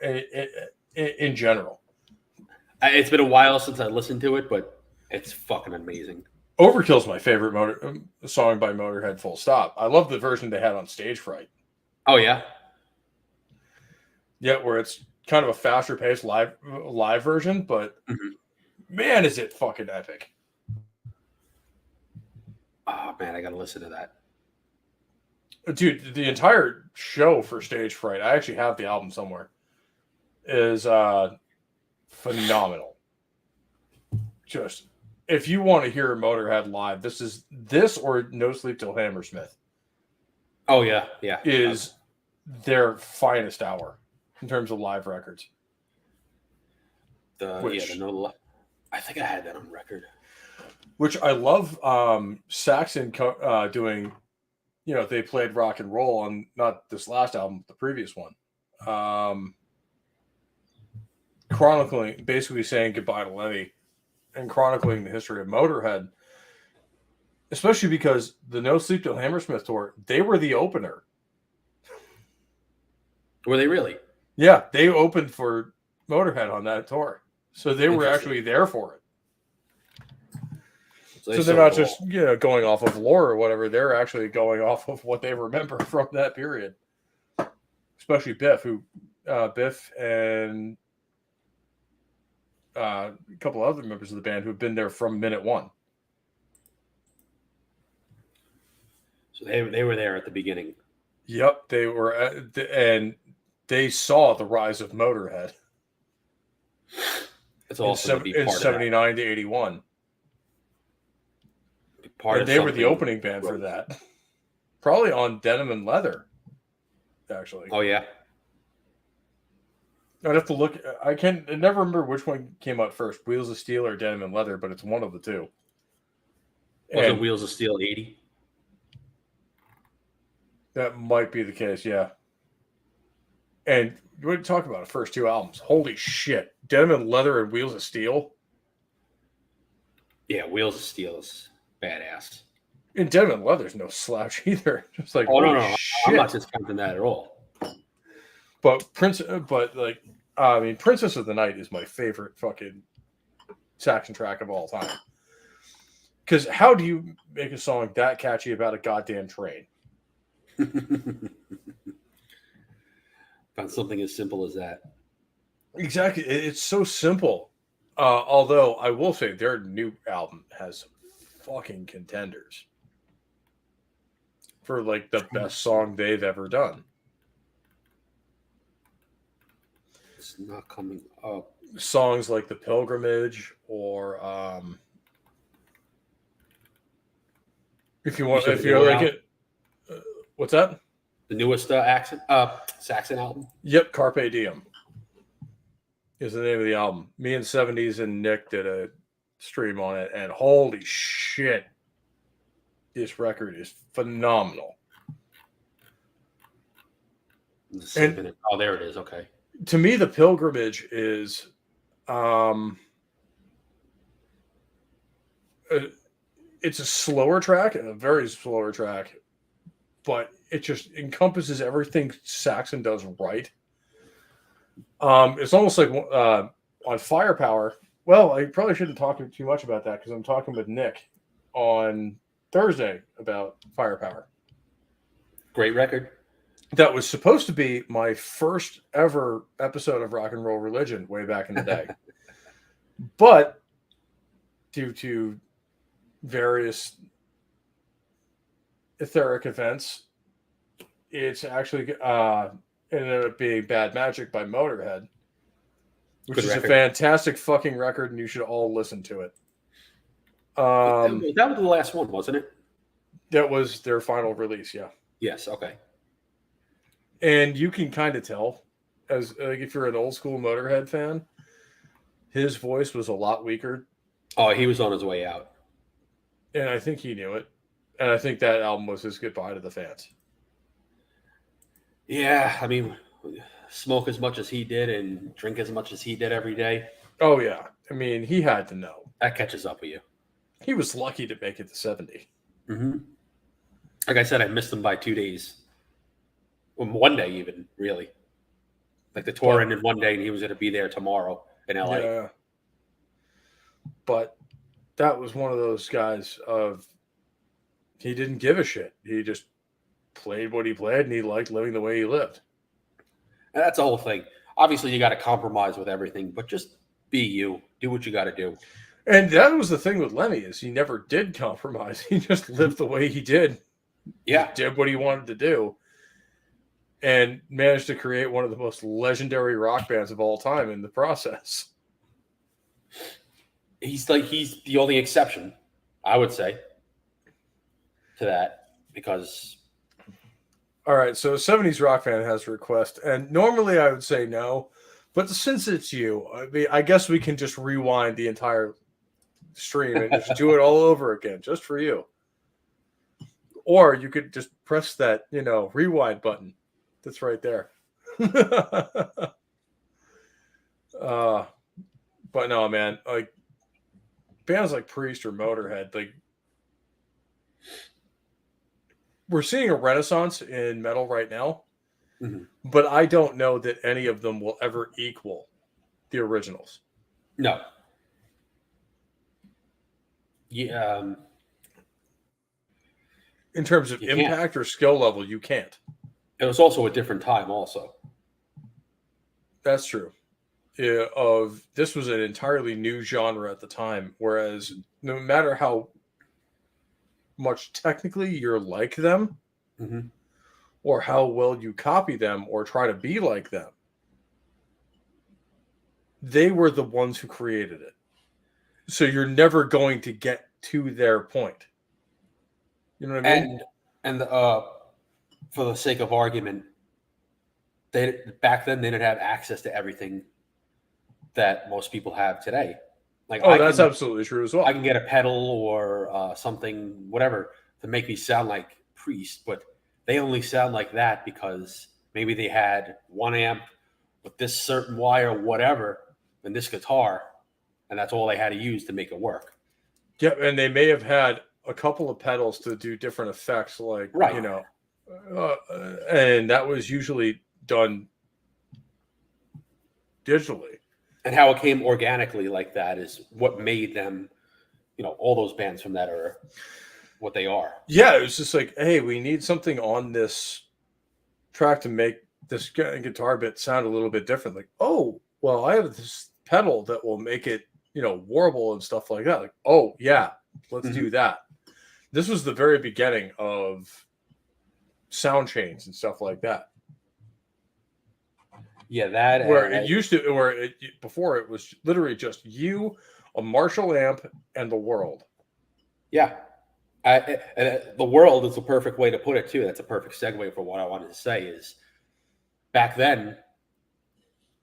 It's been a while since I listened to it, but it's fucking amazing. Overkill's my favorite song by Motorhead. Full stop. I love the version they had on Stage Fright. Oh, yeah? Yeah, where it's kind of a faster paced live version, but man, is it fucking epic. Oh, man, I got to listen to that. Dude, the entire show for Stage Fright, I actually have the album somewhere, is phenomenal. Just, if you want to hear Motorhead live, this or No Sleep Till Hammersmith. Oh, yeah. Is their finest hour in terms of live records. I think I had that on record. Which I love Saxon doing, they played rock and roll on not this last album, the previous one. Chronicling, basically saying goodbye to Lemmy and chronicling the history of Motorhead. Especially because the No Sleep Till Hammersmith tour, they were the opener. Were they really? Yeah, they opened for Motorhead on that tour. So they were actually there for it. So they're not just going off of lore or whatever. They're actually going off of what they remember from that period. Especially Biff and a couple other members of the band who've been there from minute one. So they were there at the beginning. Yep, they were, and they saw the rise of Motorhead. It's also in 79 to 81. And they were the opening band for that. Probably on Denim and Leather, actually. Oh, yeah. I'd have to look. I never remember which one came out first, Wheels of Steel or Denim and Leather, but it's one of the two. Was it Wheels of Steel 80? That might be the case, yeah. And we're talking about the first two albums. Holy shit. Denim and Leather and Wheels of Steel. Yeah, Wheels of Steel is badass. And Denim and Leather's no slouch either. Just like, oh, no. Shit. I'm not discounting that at all. But Princess of the Night is my favorite fucking Saxon track of all time. Because how do you make a song that catchy about a goddamn train? On something as simple as that. Exactly. It's so simple. Although I will say their new album has fucking contenders for like the best song they've ever done. It's not coming up. Songs like The Pilgrimage or if you're like it. What's that? The newest Saxon album? Yep, Carpe Diem is the name of the album. Me and 70s and Nick did a stream on it, and holy shit, this record is phenomenal. And, oh, there it is. Okay. To me, The Pilgrimage is it's a slower track, a very slower track, but it just encompasses everything Saxon does right. It's almost like on Firepower. Well, I probably shouldn't talk too much about that because I'm talking with Nick on Thursday about Firepower. Great record. That was supposed to be my first ever episode of Rock and Roll Religion way back in the day. But due to various etheric events, it's actually ended up being Bad Magic by Motorhead, which is a fantastic fucking record, and you should all listen to it. That was the last one, wasn't it? That was their final release, yeah. Yes, okay. And you can kind of tell, as like if you're an old school Motorhead fan, his voice was a lot weaker. Oh, he was on his way out. And I think he knew it. And I think that album was his goodbye to the fans. Yeah, I mean, smoke as much as he did and drink as much as he did every day. Oh, yeah. I mean, he had to know. That catches up with you. He was lucky to make it to 70. Mm-hmm. Like I said, I missed him by 2 days. Well, 1 day even, really. Like the tour ended one day and he was going to be there tomorrow in LA. Yeah. But that was one of those guys he didn't give a shit. He just played what he played and he liked living the way he lived. And that's the whole thing. Obviously, you got to compromise with everything, but just be you. Do what you got to do. And that was the thing with Lemmy is he never did compromise. He just lived the way he did. Yeah. He did what he wanted to do. And managed to create one of the most legendary rock bands of all time in the process. He's the only exception, I would say, to that, because. All right, so 70s Rock Fan has a request, and normally I would say no, but since it's you, I guess we can just rewind the entire stream and just do it all over again, just for you. Or you could just press that, rewind button that's right there. But no, man, like bands like Priest or Motorhead, like we're seeing a renaissance in metal right now, but I don't know that any of them will ever equal the originals. No. Yeah, In terms of you can't. impact or skill level, you can't. It was also a different time, also. That's true. This was an entirely new genre at the time, whereas no matter how much technically you're like them, Mm-hmm. or how well you copy them or try to be like them, they were the ones who created it. So you're never going to get to their point. You know what I mean? And for the sake of argument, they back then they didn't have access to everything that most people have today. Like Oh, that's absolutely true as I well. can get a pedal or something, whatever, to make me sound like Priest, but they only sound like that because maybe they had one amp with this certain wire, whatever, and this guitar, and that's all they had to use to make it work. Yeah, and they may have had a couple of pedals to do different effects, like Right. And that was usually done digitally. And how it came organically like that is what made them, all those bands from that era, what they are. Yeah, it was just like, hey, we need something on this track to make this guitar bit sound a little bit different. Like, oh, well, I have this pedal that will make it, warble and stuff like that. Like, oh yeah, let's do that. This was the very beginning of sound chains and stuff like that. Yeah, that where it used to, before it was literally just you, a Marshall amp, and the world. Yeah, the world is the perfect way to put it too. That's a perfect segue for what I wanted to say. Is back then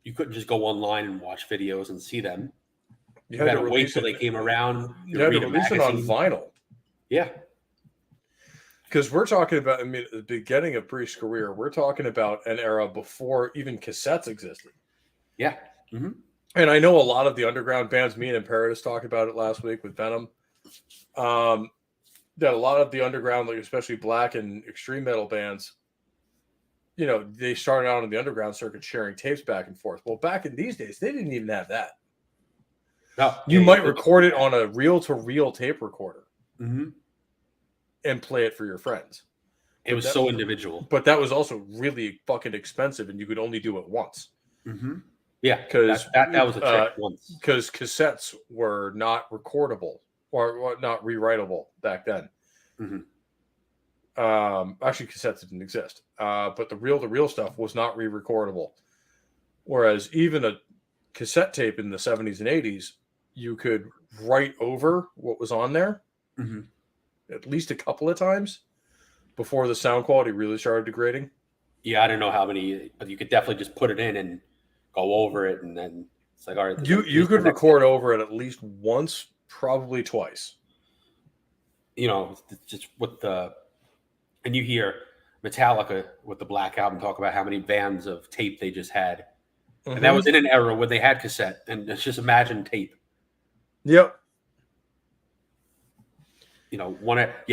you couldn't just go online and watch videos and see them. You had to wait till they came around. You had to release it on vinyl. Yeah. Because we're talking about, at the beginning of Priest's career, we're talking about an era before even cassettes existed. Yeah. Mm-hmm. And I know a lot of the underground bands, me and Imperatus talked about it last week with Venom, that a lot of the underground, like especially black and extreme metal bands, they started out on the underground circuit sharing tapes back and forth. Well, back in these days, they didn't even have that. No, you might record it on a reel-to-reel tape recorder. Mm-hmm. And play it for your friends. It was so individual. But that was also really fucking expensive, and you could only do it once. Mm-hmm. Yeah, because that was a trick once. Because cassettes were not recordable or not rewritable back then. Mm-hmm. Actually, cassettes didn't exist. But the reel-to-reel stuff was not re-recordable. Whereas even a cassette tape in the 70s and 80s, you could write over what was on there. Mm-hmm. At least a couple of times before the sound quality really started degrading. Yeah, I don't know how many, but you could definitely just put it in and go over it, and then it's like, all right. You could record over it at least once, probably twice. Just with and you hear Metallica with the Black Album talk about how many bands of tape they just had. Mm-hmm. And that was in an era where they had cassette, and it's just imagine tape. Yep. You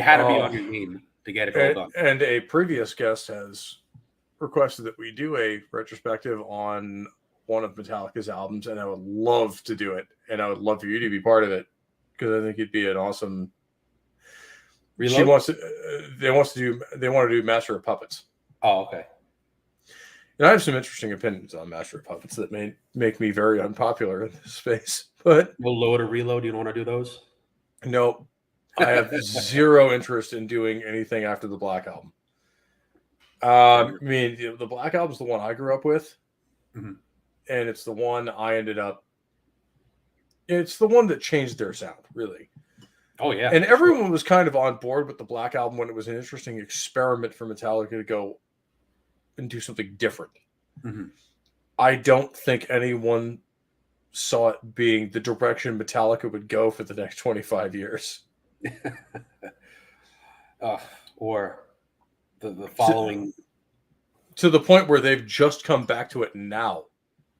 had to be on your game to get it all done. And a previous guest has requested that we do a retrospective on one of Metallica's albums, and I would love to do it, and I would love for you to be part of it because I think it'd be an awesome. Reload? She wants to. They want to do Master of Puppets. Oh, okay. And I have some interesting opinions on Master of Puppets that may make me very unpopular in this space. But will load or reload? You don't want to do those? No. I have zero interest in doing anything after the Black Album. The Black Album is the one I grew up with, mm-hmm. and it's the one I ended up. It's the one that changed their sound, really. Oh yeah, and everyone was kind of on board with the Black Album when it was an interesting experiment for Metallica to go and do something different. Mm-hmm. I don't think anyone saw it being the direction Metallica would go for the next 25 years. Or the following to the point where they've just come back to it now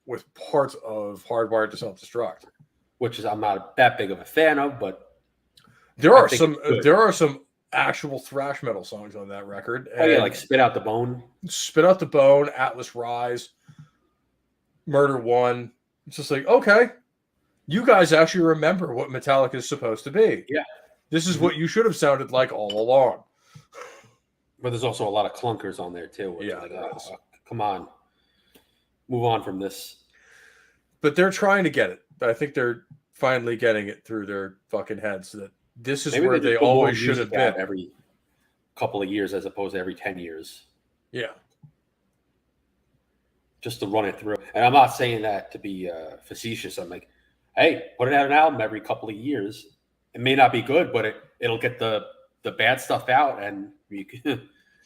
with parts of Hardwired to Self-Destruct, which is I'm not that big of a fan of, but there are some actual thrash metal songs on that record. Oh yeah, like Spit Out the Bone, Atlas Rise, Murder One. It's just like, okay, you guys actually remember what Metallica is supposed to be. Yeah. This is what you should have sounded like all along. But there's also a lot of clunkers on there too. Which Yeah, like, come on, move on from this. But they're trying to get it. I think they're finally getting it through their fucking heads that this is where they always should have been. Every couple of years as opposed to every 10 years. Yeah. Just to run it through. And I'm not saying that to be facetious. I'm like, hey, put out an album every couple of years. It may not be good, but it'll get the bad stuff out and the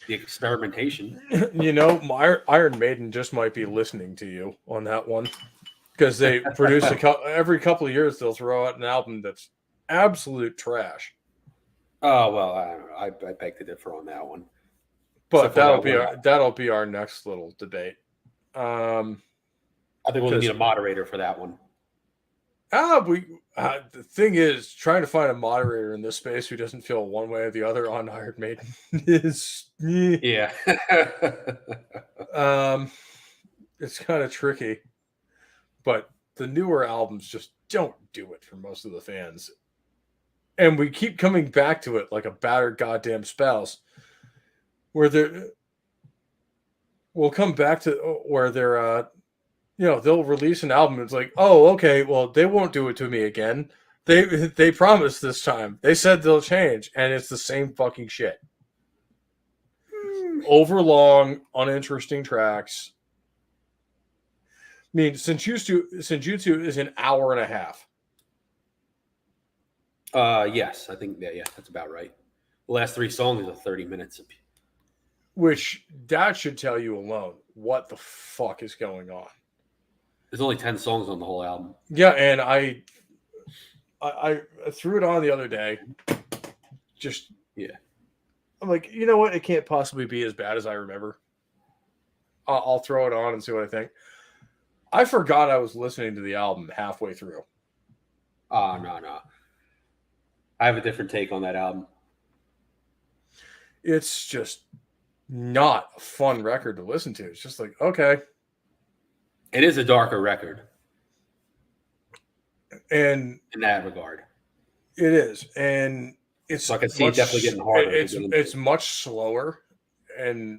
experimentation. You know, Iron Maiden just might be listening to you on that one, because they produce every couple of years they'll throw out an album that's absolute trash. Oh well, I don't know. I beg to differ on that one. But that'll be our next little debate. I think we'll need a moderator for that one. The thing is, trying to find a moderator in this space who doesn't feel one way or the other on Iron Maiden is yeah. It's kind of tricky. But the newer albums just don't do it for most of the fans. And we keep coming back to it like a battered goddamn spouse, where we'll come back to where they're they'll release an album. It's like, oh, okay, well, they won't do it to me again. They promised this time. They said they'll change, and it's the same fucking shit. Overlong, uninteresting tracks. I mean, Senjutsu is an hour and a half. Yes, I think that's about right. The last 3 songs are 30 minutes. Which that should tell you alone what the fuck is going on. There's only 10 songs on the whole album. Yeah, and I threw it on the other day. Just I'm like, you know what? It can't possibly be as bad as I remember. I'll throw it on and see what I think. I forgot I was listening to the album halfway through. Oh, no. I have a different take on that album. It's just not a fun record to listen to. It's just like, okay. It is a darker record. And in that regard. It is. And it's so I can see it definitely getting harder. It's much slower and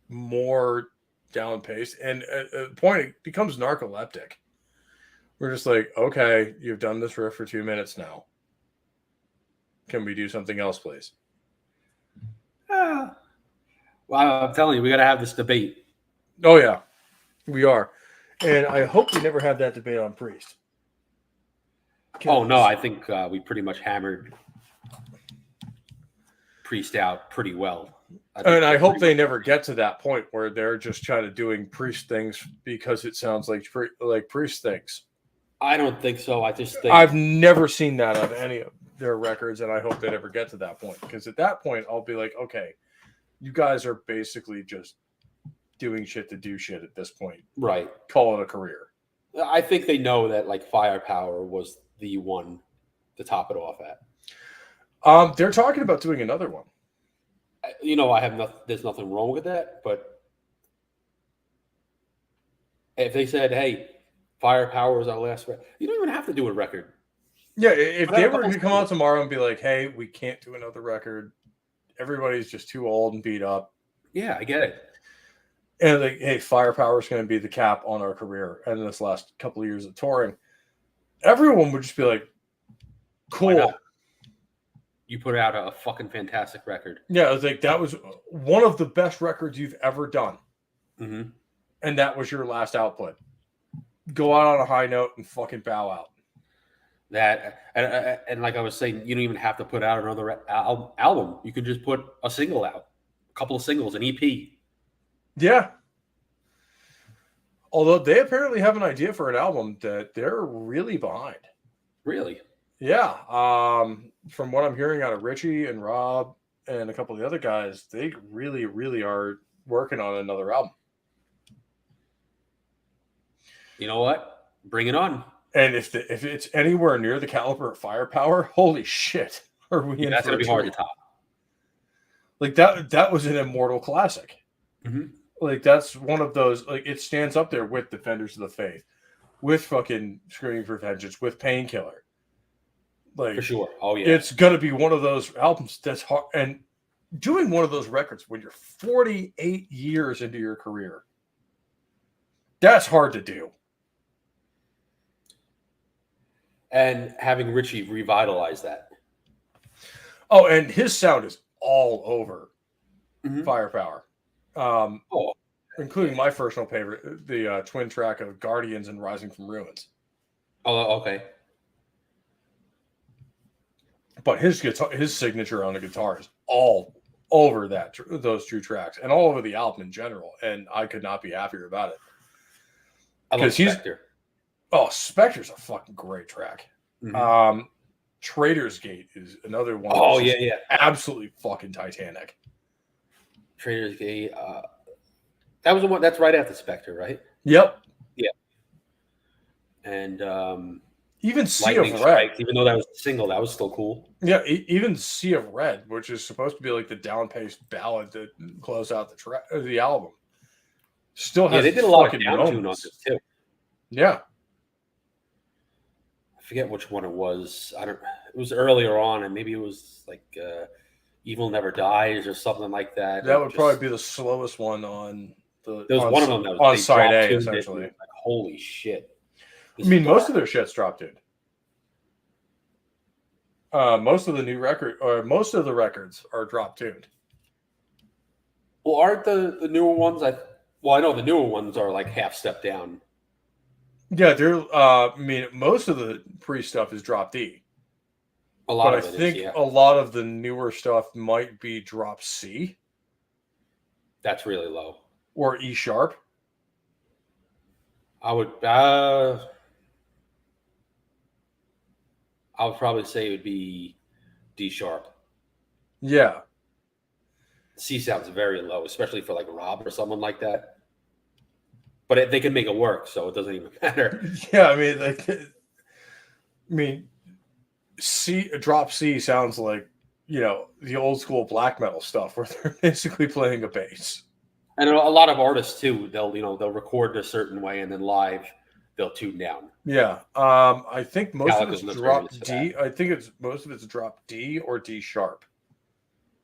more down paced. And at a point it becomes narcoleptic. We're just like, okay, you've done this riff for 2 minutes now. Can we do something else, please? Well, I'm telling you, we got to have this debate. Oh, yeah, we are. And I hope we never have that debate on Priest. Oh, no, I think we pretty much hammered Priest out pretty well. I hope they never get to that point where they're just trying to doing Priest things because it sounds like Priest things. I don't think so. I just think I've never seen that on any of their records, and I hope they never get to that point, because at that point I'll be like, okay, you guys are basically just doing shit to do shit at this point. Right. Call it a career. I think they know that like Firepower was the one to top it off at. They're talking about doing another one. There's nothing wrong with that, but if they said, hey, Firepower is our last record, you don't even have to do a record. Yeah, if they were to come out tomorrow and be like, hey, we can't do another record, everybody's just too old and beat up. Yeah, I get it. And like, hey, Firepower is going to be the cap on our career and this last couple of years of touring. Everyone would just be like, cool. You put out a fucking fantastic record. Yeah, it was like, that was one of the best records you've ever done. Mm-hmm. And that was your last output. Go out on a high note and fucking bow out. That and like I was saying, you don't even have to put out another album. You could just put a single out, a couple of singles, an EP. Yeah. Although they apparently have an idea for an album that they're really behind. Really? Yeah. From what I'm hearing out of Richie and Rob and a couple of the other guys, they really, really are working on another album. You know what? Bring it on. And if it's anywhere near the caliber of Firepower, holy shit, are we in? That's gonna be hard to top. Like that was an immortal classic. Mm-hmm. Like that's one of those. Like it stands up there with Defenders of the Faith, with fucking Screaming for Vengeance, with Painkiller. Like, for sure. Oh yeah, it's gonna be one of those albums that's hard. And doing one of those records when you're 48 years into your career, that's hard to do. and having Richie revitalize that. Oh, and his sound is all over Firepower. Oh, Including my personal favorite, the twin track of Guardians and Rising from Ruins. oh, okay. But his guitar, his signature on the guitar is all over those two tracks and all over the album in general. And I could not be happier about it. I love Spectre. Spectre's a fucking great track. Mm-hmm. Traitor's Gate is another one. Oh yeah, absolutely fucking Titanic. Traitor's Gate. That was the one. That's right after Spectre, right? Yep. Yeah. And even Sea Lightning of Red, even though that was a single, that was still cool. Yeah, even Sea of Red, which is supposed to be like the down-paced ballad that closed out the album, still has. Yeah, they did a lot of down tune on this too. Yeah. I forget which one it was. It was earlier on, and maybe it was like Evil Never Dies or something like that. That would probably be the slowest one on the. There was one of them that was on side A, essentially. Like, holy shit! Most of their shit's dropped in. Most of the new record, or most of the records, are drop tuned. Well, aren't the newer ones? I know the newer ones are like half step down. Yeah, they're. Most of the Priest stuff is drop D. A lot but of it I think is, yeah. a lot of the newer stuff might be drop C. That's really low. Or E sharp. I would probably say it would be D sharp. Yeah. C sounds very low, especially for like Rob or someone like that. But they can make it work, so it doesn't even matter. Yeah, drop C sounds like, the old school black metal stuff where they're basically playing a bass. And a lot of artists too, they'll record a certain way and then live they'll tune down. Yeah. I think most of it's drop D. That. I think most of it's drop D or D sharp.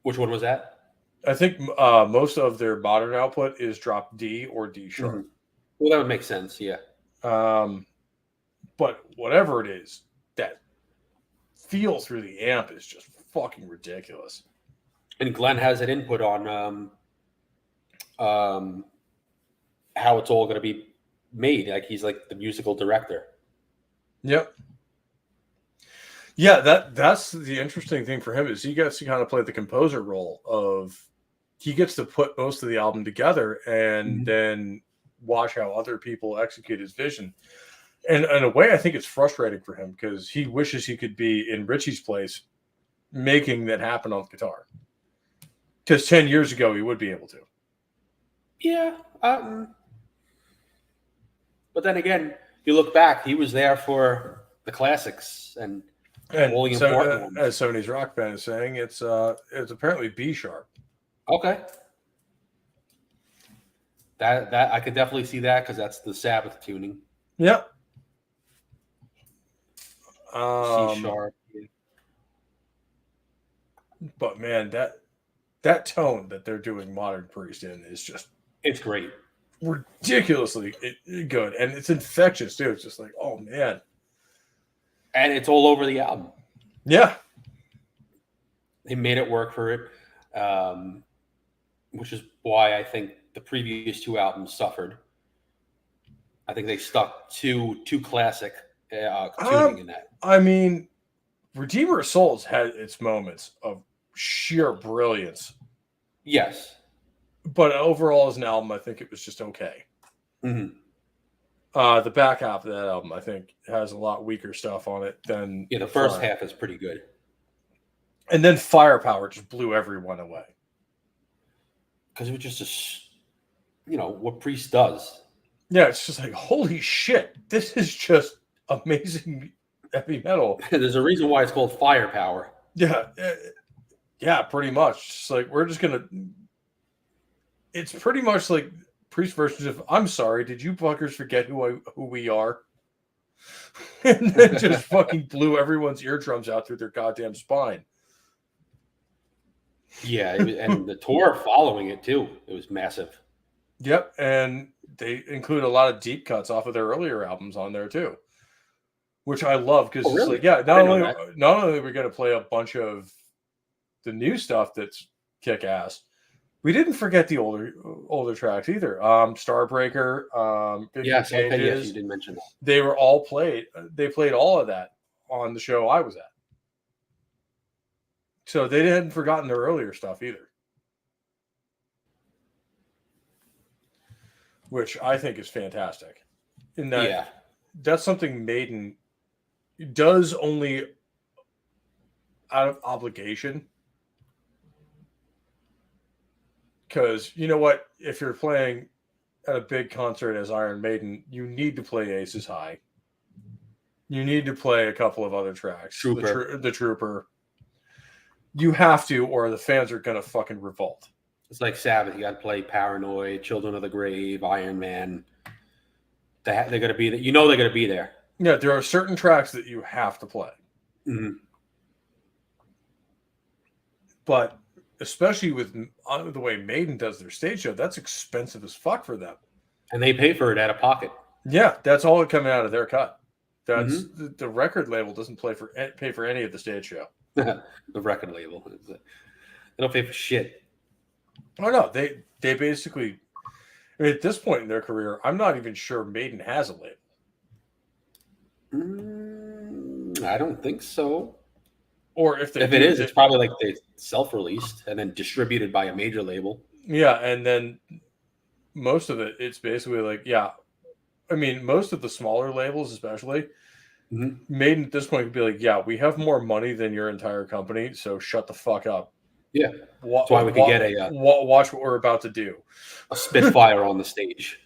Which one was that? I think most of their modern output is drop D or D sharp. Mm-hmm. Well, that would make sense, yeah. But whatever it is, that feel through the amp is just fucking ridiculous. And Glenn has an input on how it's all going to be made. Like he's like the musical director. Yep. Yeah, that's the interesting thing for him is he gets to kind of play the composer role of he gets to put most of the album together and then watch how other people execute his vision. And in a way, I think it's frustrating for him because he wishes he could be in Richie's place making that happen on the guitar. Because 10 years ago, he would be able to. Yeah. But then again, you look back, he was there for the classics and all the important ones. As Sony's Rock Band is saying, it's apparently B sharp. Okay. That I could definitely see that because that's the Sabbath tuning. Yep. C sharp. Yeah. But man, that tone that they're doing Modern Priest in is just it's great, ridiculously good, and it's infectious too. It's just like, oh man, and it's all over the album. Yeah, they made it work for it, which is why I think the previous two albums suffered. I think they stuck too classic tuning in that. I mean, Redeemer of Souls had its moments of sheer brilliance. Yes. But overall as an album, I think it was just okay. Mm-hmm. The back half of that album, I think, has a lot weaker stuff on it than... Yeah, the first half is pretty good. And then Firepower just blew everyone away. Because it was just what Priest does. Yeah, it's just like, holy shit, this is just amazing heavy metal. There's a reason why it's called Firepower. Yeah, pretty much. It's like, we're just going to... It's pretty much like Priest versions of, I'm sorry, did you fuckers forget who we are? and then just fucking blew everyone's eardrums out through their goddamn spine. Yeah, and the tour following it too. It was massive. Yep, and they include a lot of deep cuts off of their earlier albums on there too, which I love because Oh, really? it's like, yeah, I didn't know that. not only are we going to play a bunch of the new stuff that's kick ass, we didn't forget the older tracks either. Starbreaker, 50 Yes, okay, yes, Cages, you did mention that. they were all played. They played all of that on the show I was at. So they hadn't forgotten their earlier stuff either, which I think is fantastic. In that, that's something Maiden does only out of obligation. Because you know what? If you're playing at a big concert as Iron Maiden, you need to play Aces High. You need to play a couple of other tracks. Trooper. The Trooper. You have to, or the fans are going to fucking revolt. It's like Sabbath. You got to play Paranoid, Children of the Grave, Iron Man. They're going to be there. You know they're going to be there. Yeah, there are certain tracks that you have to play. Mm-hmm. But especially with the way Maiden does their stage show, that's expensive as fuck for them. And they pay for it out of pocket. Yeah, that's all coming out of their cut. That's the record label doesn't pay for any of the stage show. The record label. They don't pay for shit. Oh no, they basically. I mean, at this point in their career, I'm not even sure Maiden has a label. I don't think so. Or if it is, it's probably like they self-released and then distributed by a major label. Yeah, and then most of it's basically like, yeah. I mean, most of the smaller labels, especially, Maiden at this point could be like, yeah, we have more money than your entire company, so shut the fuck up. Yeah, that's why we could get a watch what we're about to do. A Spitfire on the stage,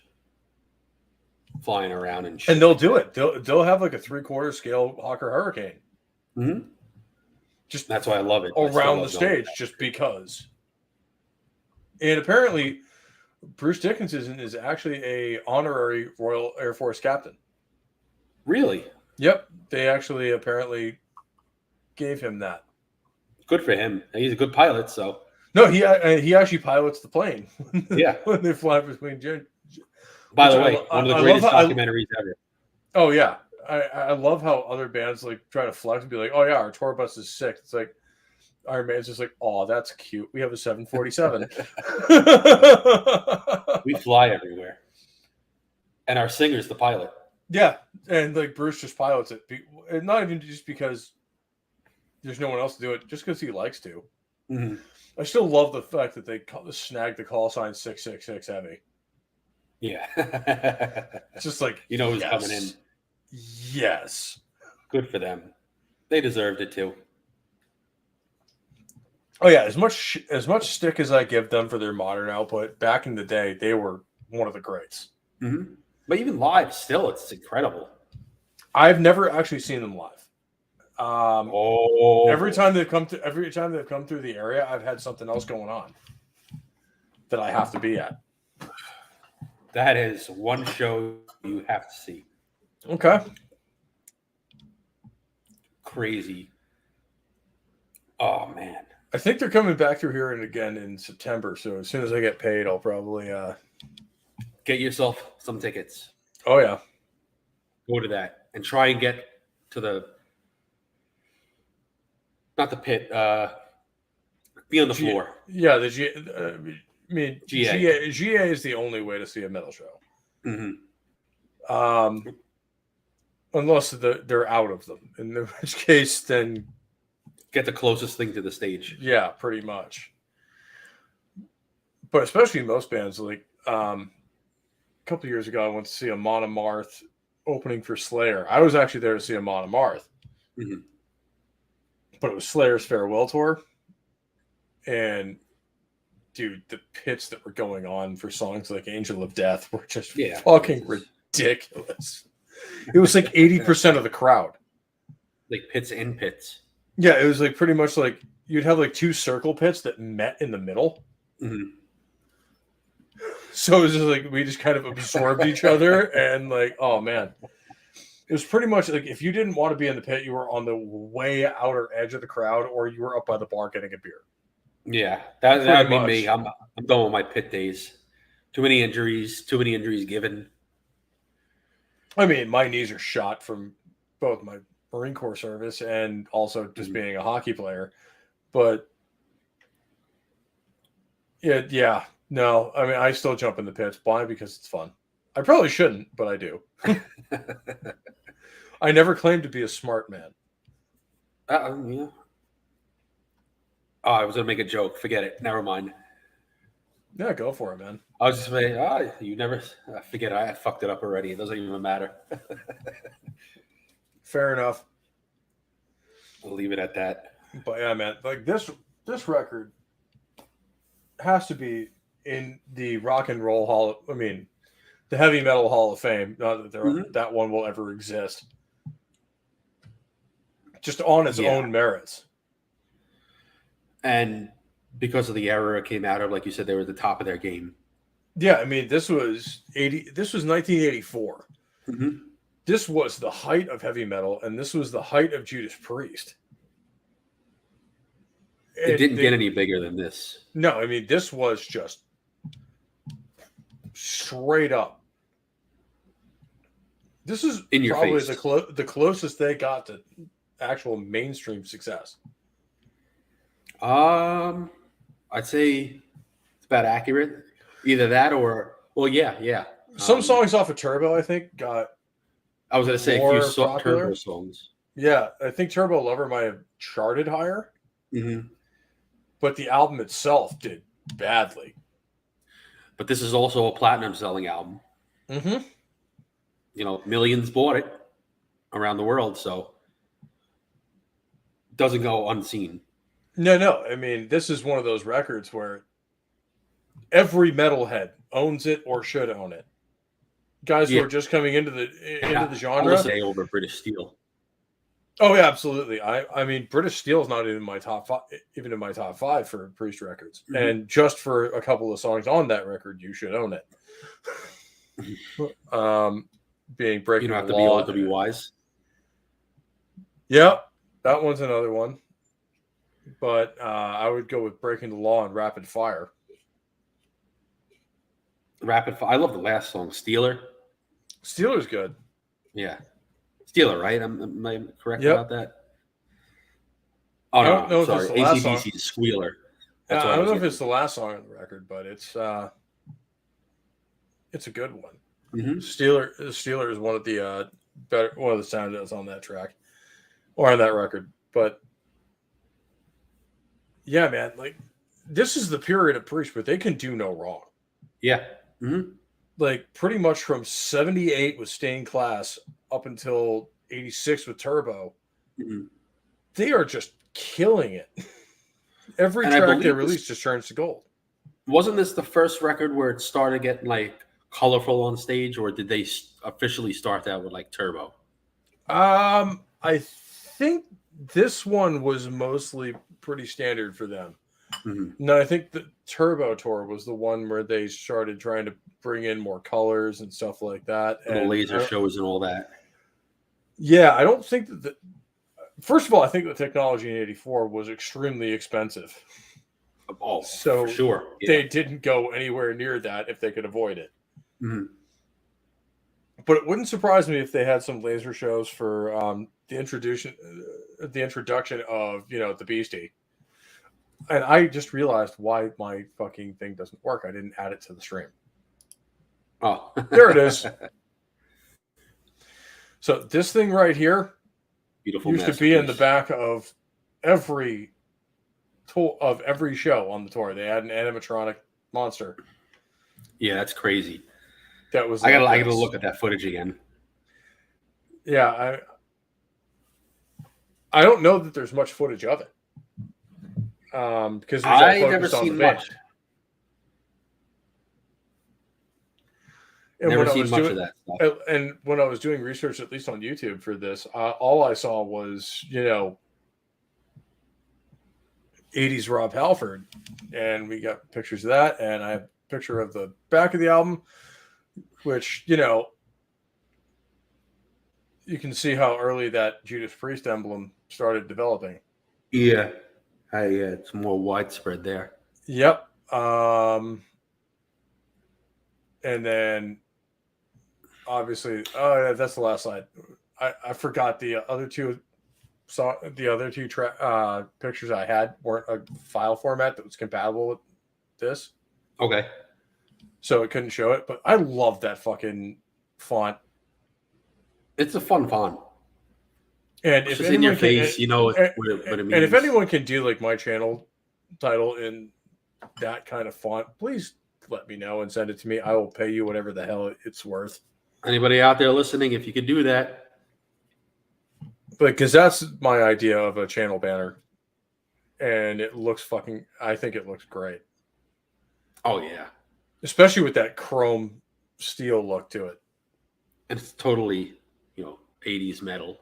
flying around and shit. And they'll do it. They'll have like a 3/4 scale Hawker Hurricane. Mm-hmm. Just that's why I love it. Around the stage, just because. And apparently, Bruce Dickinson is actually a honorary Royal Air Force captain. Really? Yep. They actually apparently gave him that. Good for him. He's a good pilot, so. No, he actually pilots the plane. Yeah. When they fly between. By the way, one of the greatest documentaries ever. Oh, yeah. I love how other bands like try to flex and be like, oh, yeah, our tour bus is sick. It's like, Iron Man's just like, oh, that's cute. We have a 747. We fly everywhere. And our singer's the pilot. Yeah. And like Bruce just pilots it. And not even just because there's no one else to do it, just because he likes to. Mm-hmm. I still love the fact that they snagged the call sign 666 Heavy. Yeah. It's just like, you know who's coming in. Yes. Good for them. They deserved it too. Oh yeah, as much stick as I give them for their modern output, back in the day, they were one of the greats. Mm-hmm. But even live, still, it's incredible. I've never actually seen them live. Every time they've come through the area, I've had something else going on that I have to be at. That is one show you have to see. Okay. Crazy. Oh man. I think they're coming back through here and again in September. So as soon as I get paid, I'll probably get yourself some tickets. Oh yeah. Go to that and try and get to not the pit. Be on the floor. Yeah, GA is the only way to see a metal show. Mm-hmm. Unless they're out of them, in which case then get the closest thing to the stage. Yeah, pretty much. But especially most bands, like a couple of years ago, I went to see Amon Amarth opening for Slayer. I was actually there to see Amon Amarth, but it was Slayer's farewell tour, and dude, the pits that were going on for songs like Angel of Death were just fucking ridiculous. It was like 80% of the crowd. Like pits in pits. Yeah, it was like pretty much like you'd have like two circle pits that met in the middle. Mm-hmm. So it was just like we just kind of absorbed each other and like, oh man. It was pretty much like if you didn't want to be in the pit, you were on the way outer edge of the crowd, or you were up by the bar getting a beer. Yeah, that would be much. me. I'm done with my pit days. Too many injuries given. I mean, my knees are shot from both my Marine Corps service and also just being a hockey player. But yeah, no. I mean, I still jump in the pits. Why? Because it's fun. I probably shouldn't, but I do. I never claimed to be a smart man. Yeah. Oh, I was gonna make a joke. Forget it. Never mind. Yeah, go for it, man. I was just saying, you never forget it. I fucked it up already. It doesn't even matter. Fair enough. I'll leave it at that. But yeah, man, like this record has to be in the rock and roll hall. I mean, the heavy metal hall of fame. Not that that one will ever exist. Just on its own merits. And because of the era it came out of, like you said, they were at the top of their game. Yeah, I mean, this was 1984. Mm-hmm. This was the height of heavy metal, and this was the height of Judas Priest. It didn't get any bigger than this. No, I mean, this was just straight up. This is in your probably face. the closest they got to actual mainstream success. I'd say it's about accurate. Either that or, well, yeah. Some songs off of Turbo, I think, got. I was going to say a few Turbo songs. Yeah, I think Turbo Lover might have charted higher. Mm-hmm. But the album itself did badly. But this is also a platinum selling album. Mm-hmm. You know, millions bought it around the world, so it doesn't go unseen. No. I mean, this is one of those records where every metalhead owns it or should own it. Guys who are just coming into the genre. I'll say over British Steel. Oh yeah, absolutely. I mean, British Steel is not even in my top five for Priest records, and just for a couple of songs on that record, you should own it. Being Breaking You don't have the to Law. be old to be wise. Yep, that one's another one. But I would go with Breaking the Law and Rapid Fire. Rapid Fire. I love the last song, Steeler. Steeler's good. Yeah. Steeler, right? Am I correct Yep. about that? Oh, no, I don't know if sorry. it's the last song. AC/DC Squealer. I don't know if it's the last song on the record, but it's a good one. Mm-hmm. Steeler is one of the sound that's on that track or on that record. But yeah, man, like this is the period of Priest where they can do no wrong. Yeah. Mm-hmm. Like pretty much from 78 with Stained Class up until 86 with Turbo, they are just killing it. Every track they release just turns to gold. Wasn't this the first record where it started getting like colorful on stage, or did they officially start that with like Turbo? I think this one was mostly pretty standard for them. Mm-hmm. No, I think the Turbo Tour was the one where they started trying to bring in more colors and stuff like that. And the laser shows and all that. Yeah, I don't think that first of all, I think the technology in 84 was extremely expensive. Oh, so for sure. Yeah. They didn't go anywhere near that if they could avoid it. Mm-hmm. But it wouldn't surprise me if they had some laser shows for the introduction of, the Beastie. And I just realized why my fucking thing doesn't work. I didn't add it to the stream. Oh, there it is. So this thing right here used to be in the back of every show on the tour. They had an animatronic monster. Yeah, that's crazy. That was. I gotta look at that footage again. Yeah, I don't know that there's much footage of it. Because I've never seen much. And never seen much of that stuff. And when I was doing research, at least on YouTube for this, all I saw was 80s Rob Halford, and we got pictures of that, and I have a picture of the back of the album, which you can see how early that Judas Priest emblem started developing. Yeah. It's more widespread there. Yep. And then obviously, oh yeah, that's the last slide. I forgot the other two. The other two pictures I had weren't a file format that was compatible with this, Okay. so it couldn't show it. But I love that fucking font. It's a fun font. And It's if just in your anyone can, face, you know what it means. and if anyone can do like my channel title in that kind of font, please let me know and send it to me. I will pay you whatever the hell it's worth. Anybody out there listening, if you could do that. Because that's my idea of a channel banner. And it looks I think it looks great. Oh, yeah. Especially with that chrome steel look to it. And it's totally, 80s metal.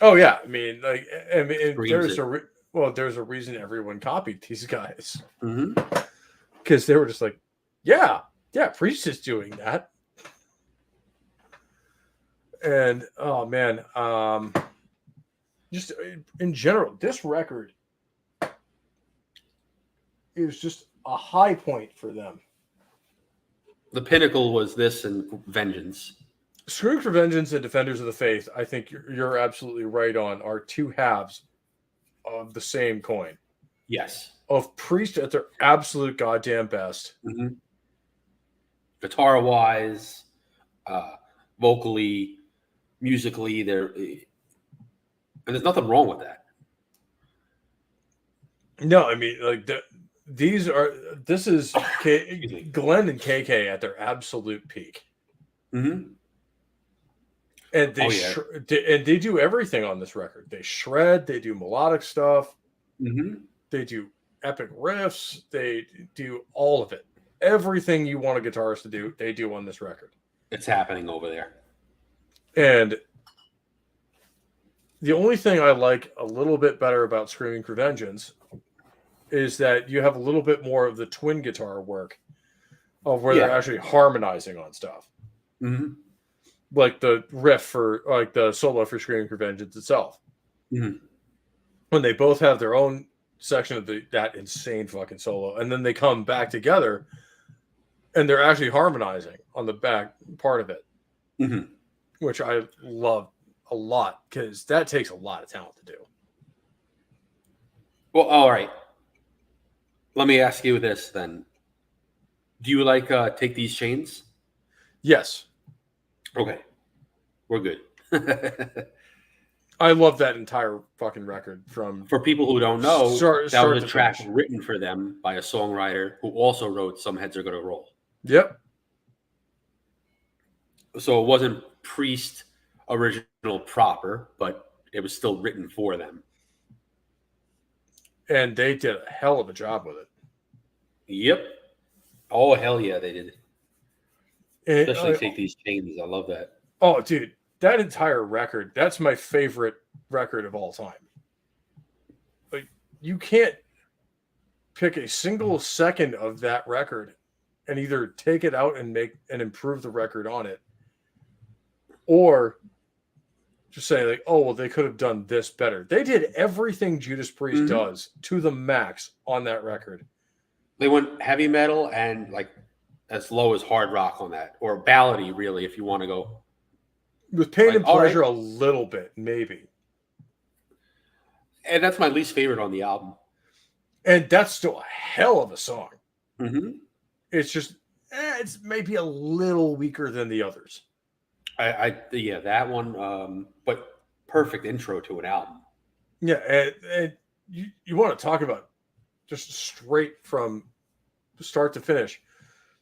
Oh, yeah. I mean, there's it. there's a reason everyone copied these guys. Mm-hmm. Because they were just like, yeah, Priest is doing that. And, oh, man. Just in general, this record is just a high point for them. The pinnacle was this and Vengeance. Screaming for Vengeance and Defenders of the Faith, I think you're absolutely right on, are two halves of the same coin. Yes. Of Priest at their absolute goddamn best. Mm-hmm. Guitar-wise, vocally, musically, and there's nothing wrong with that. No, I mean, like, this is Glenn and KK at their absolute peak. Mm-hmm. And they do everything on this record. They shred, they do melodic stuff, mm-hmm. They do epic riffs, they do all of it. Everything you want a guitarist to do, they do on this record. It's happening over there. And the only thing I like a little bit better about Screaming for Vengeance is that you have a little bit more of the twin guitar work of where they're actually harmonizing on stuff. Mm-hmm. Like the riff for, like the solo for Screaming for Vengeance itself. Mm-hmm. When they both have their own section of that insane fucking solo, and then they come back together and they're actually harmonizing on the back part of it, mm-hmm. which I love a lot because that takes a lot of talent to do. Well, all right. Let me ask you this then. Do you like Take These Chains? Yes. Okay. We're good. I love that entire fucking record. For people who don't know, that was a track finish. Written for them by a songwriter who also wrote Some Heads Are Gonna Roll. Yep. So it wasn't Priest original proper, but it was still written for them. And they did a hell of a job with it. Yep. Oh, hell yeah, they did. Especially Take These Chains. I love that. Oh, dude. That entire record, that's my favorite record of all time. Like, you can't pick a single second of that record and either take it out and improve the record on it, or just say like, oh, well, they could have done this better. They did everything Judas Priest does to the max on that record. They went heavy metal and like as low as hard rock on that, or ballady, really, if you want to go. With Pain and Pleasure, a little bit, maybe. And that's my least favorite on the album. And that's still a hell of a song. Mm-hmm. It's just, it's maybe a little weaker than the others. Yeah, that one, but perfect intro to an album. Yeah, and you want to talk about just straight from start to finish.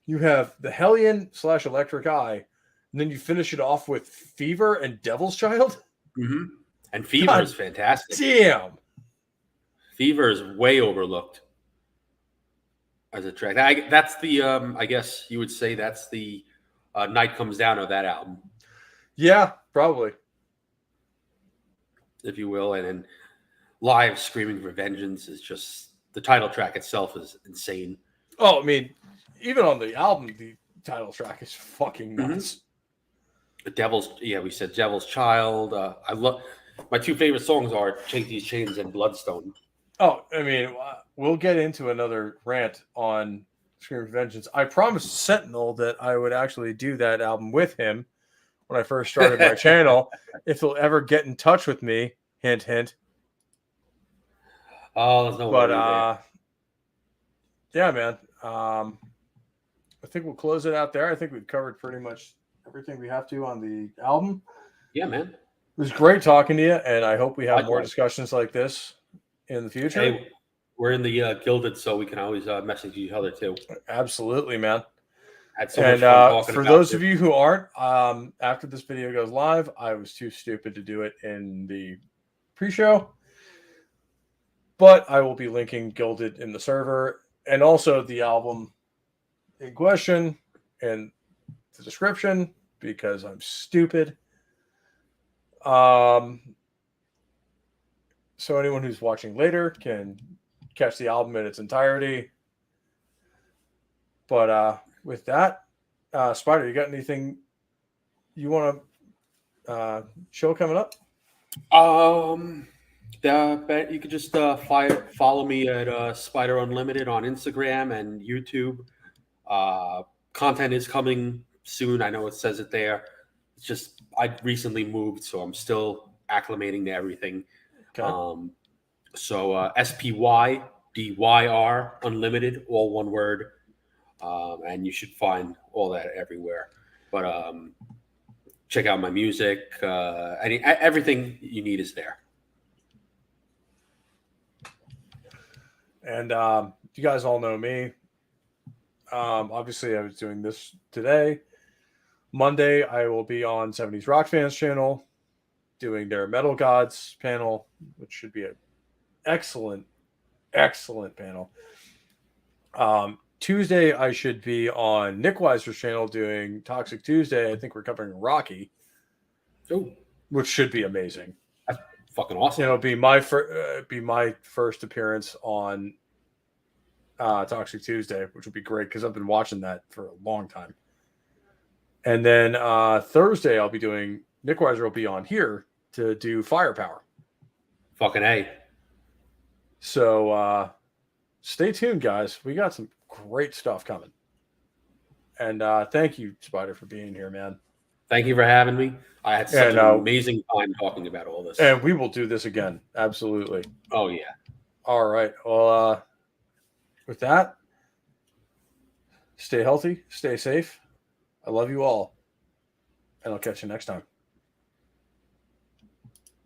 You have the Hellion / Electric Eye, and then you finish it off with Fever and Devil's Child. Mm-hmm. And Fever is fantastic. Damn. Fever is way overlooked as a track. That's the, I guess you would say that's the Night Comes Down of that album. Yeah, probably. If you will. And then live Screaming for Vengeance is just, the title track itself is insane. Oh, I mean, even on the album, the title track is fucking nuts. We said Devil's Child. I love my two favorite songs are "Take These Chains" and "Bloodstone." Oh, I mean, we'll get into another rant on Scream of Vengeance. I promised Sentinel that I would actually do that album with him when I first started my channel. If he'll ever get in touch with me, hint, hint. Oh, there's no But worry there. yeah, man. I think we'll close it out there. I think we've covered pretty much everything we have to on the album. Yeah, man. It was great talking to you, and I hope we have more Likewise. discussions like this in the future. Hey, we're in the Gilded, so we can always message each other too. Absolutely, man. Had so much fun talking for about those this. of you who aren't, after this video goes live, I was too stupid to do it in the pre-show, but I will be linking Gilded in the server and also the album in question in the description because I'm stupid. So anyone who's watching later can catch the album in its entirety. But with that, Spider, you got anything you want to show coming up? You could just follow me at SpydyrUnlimited on Instagram and YouTube. Content is coming soon. I know it says it there. It's just I recently moved, so I'm still acclimating to everything. Okay. So SPYDYR Unlimited, all one word, and you should find all that everywhere. But check out my music. Everything you need is there. And you guys all know me. Obviously, I was doing this today. Monday, I will be on 70s Rock Fans channel doing their Metal Gods panel, which should be an excellent, excellent panel. Tuesday, I should be on Nick Weiser's channel doing Toxic Tuesday. I think we're covering Rocky, which should be amazing. That's fucking awesome. It'll be my first appearance on Toxic Tuesday, which would be great because I've been watching that for a long time. And then Thursday, I'll be doing Nick Weiser will be on here to do Firepower. Fucking A. So stay tuned, guys. We got some great stuff coming. And thank you, Spider, for being here, man. Thank you for having me. I had such an amazing time talking about all this. And we will do this again. Absolutely. Oh, yeah. All right. Well, with that, stay healthy, stay safe. I love you all. And I'll catch you next time.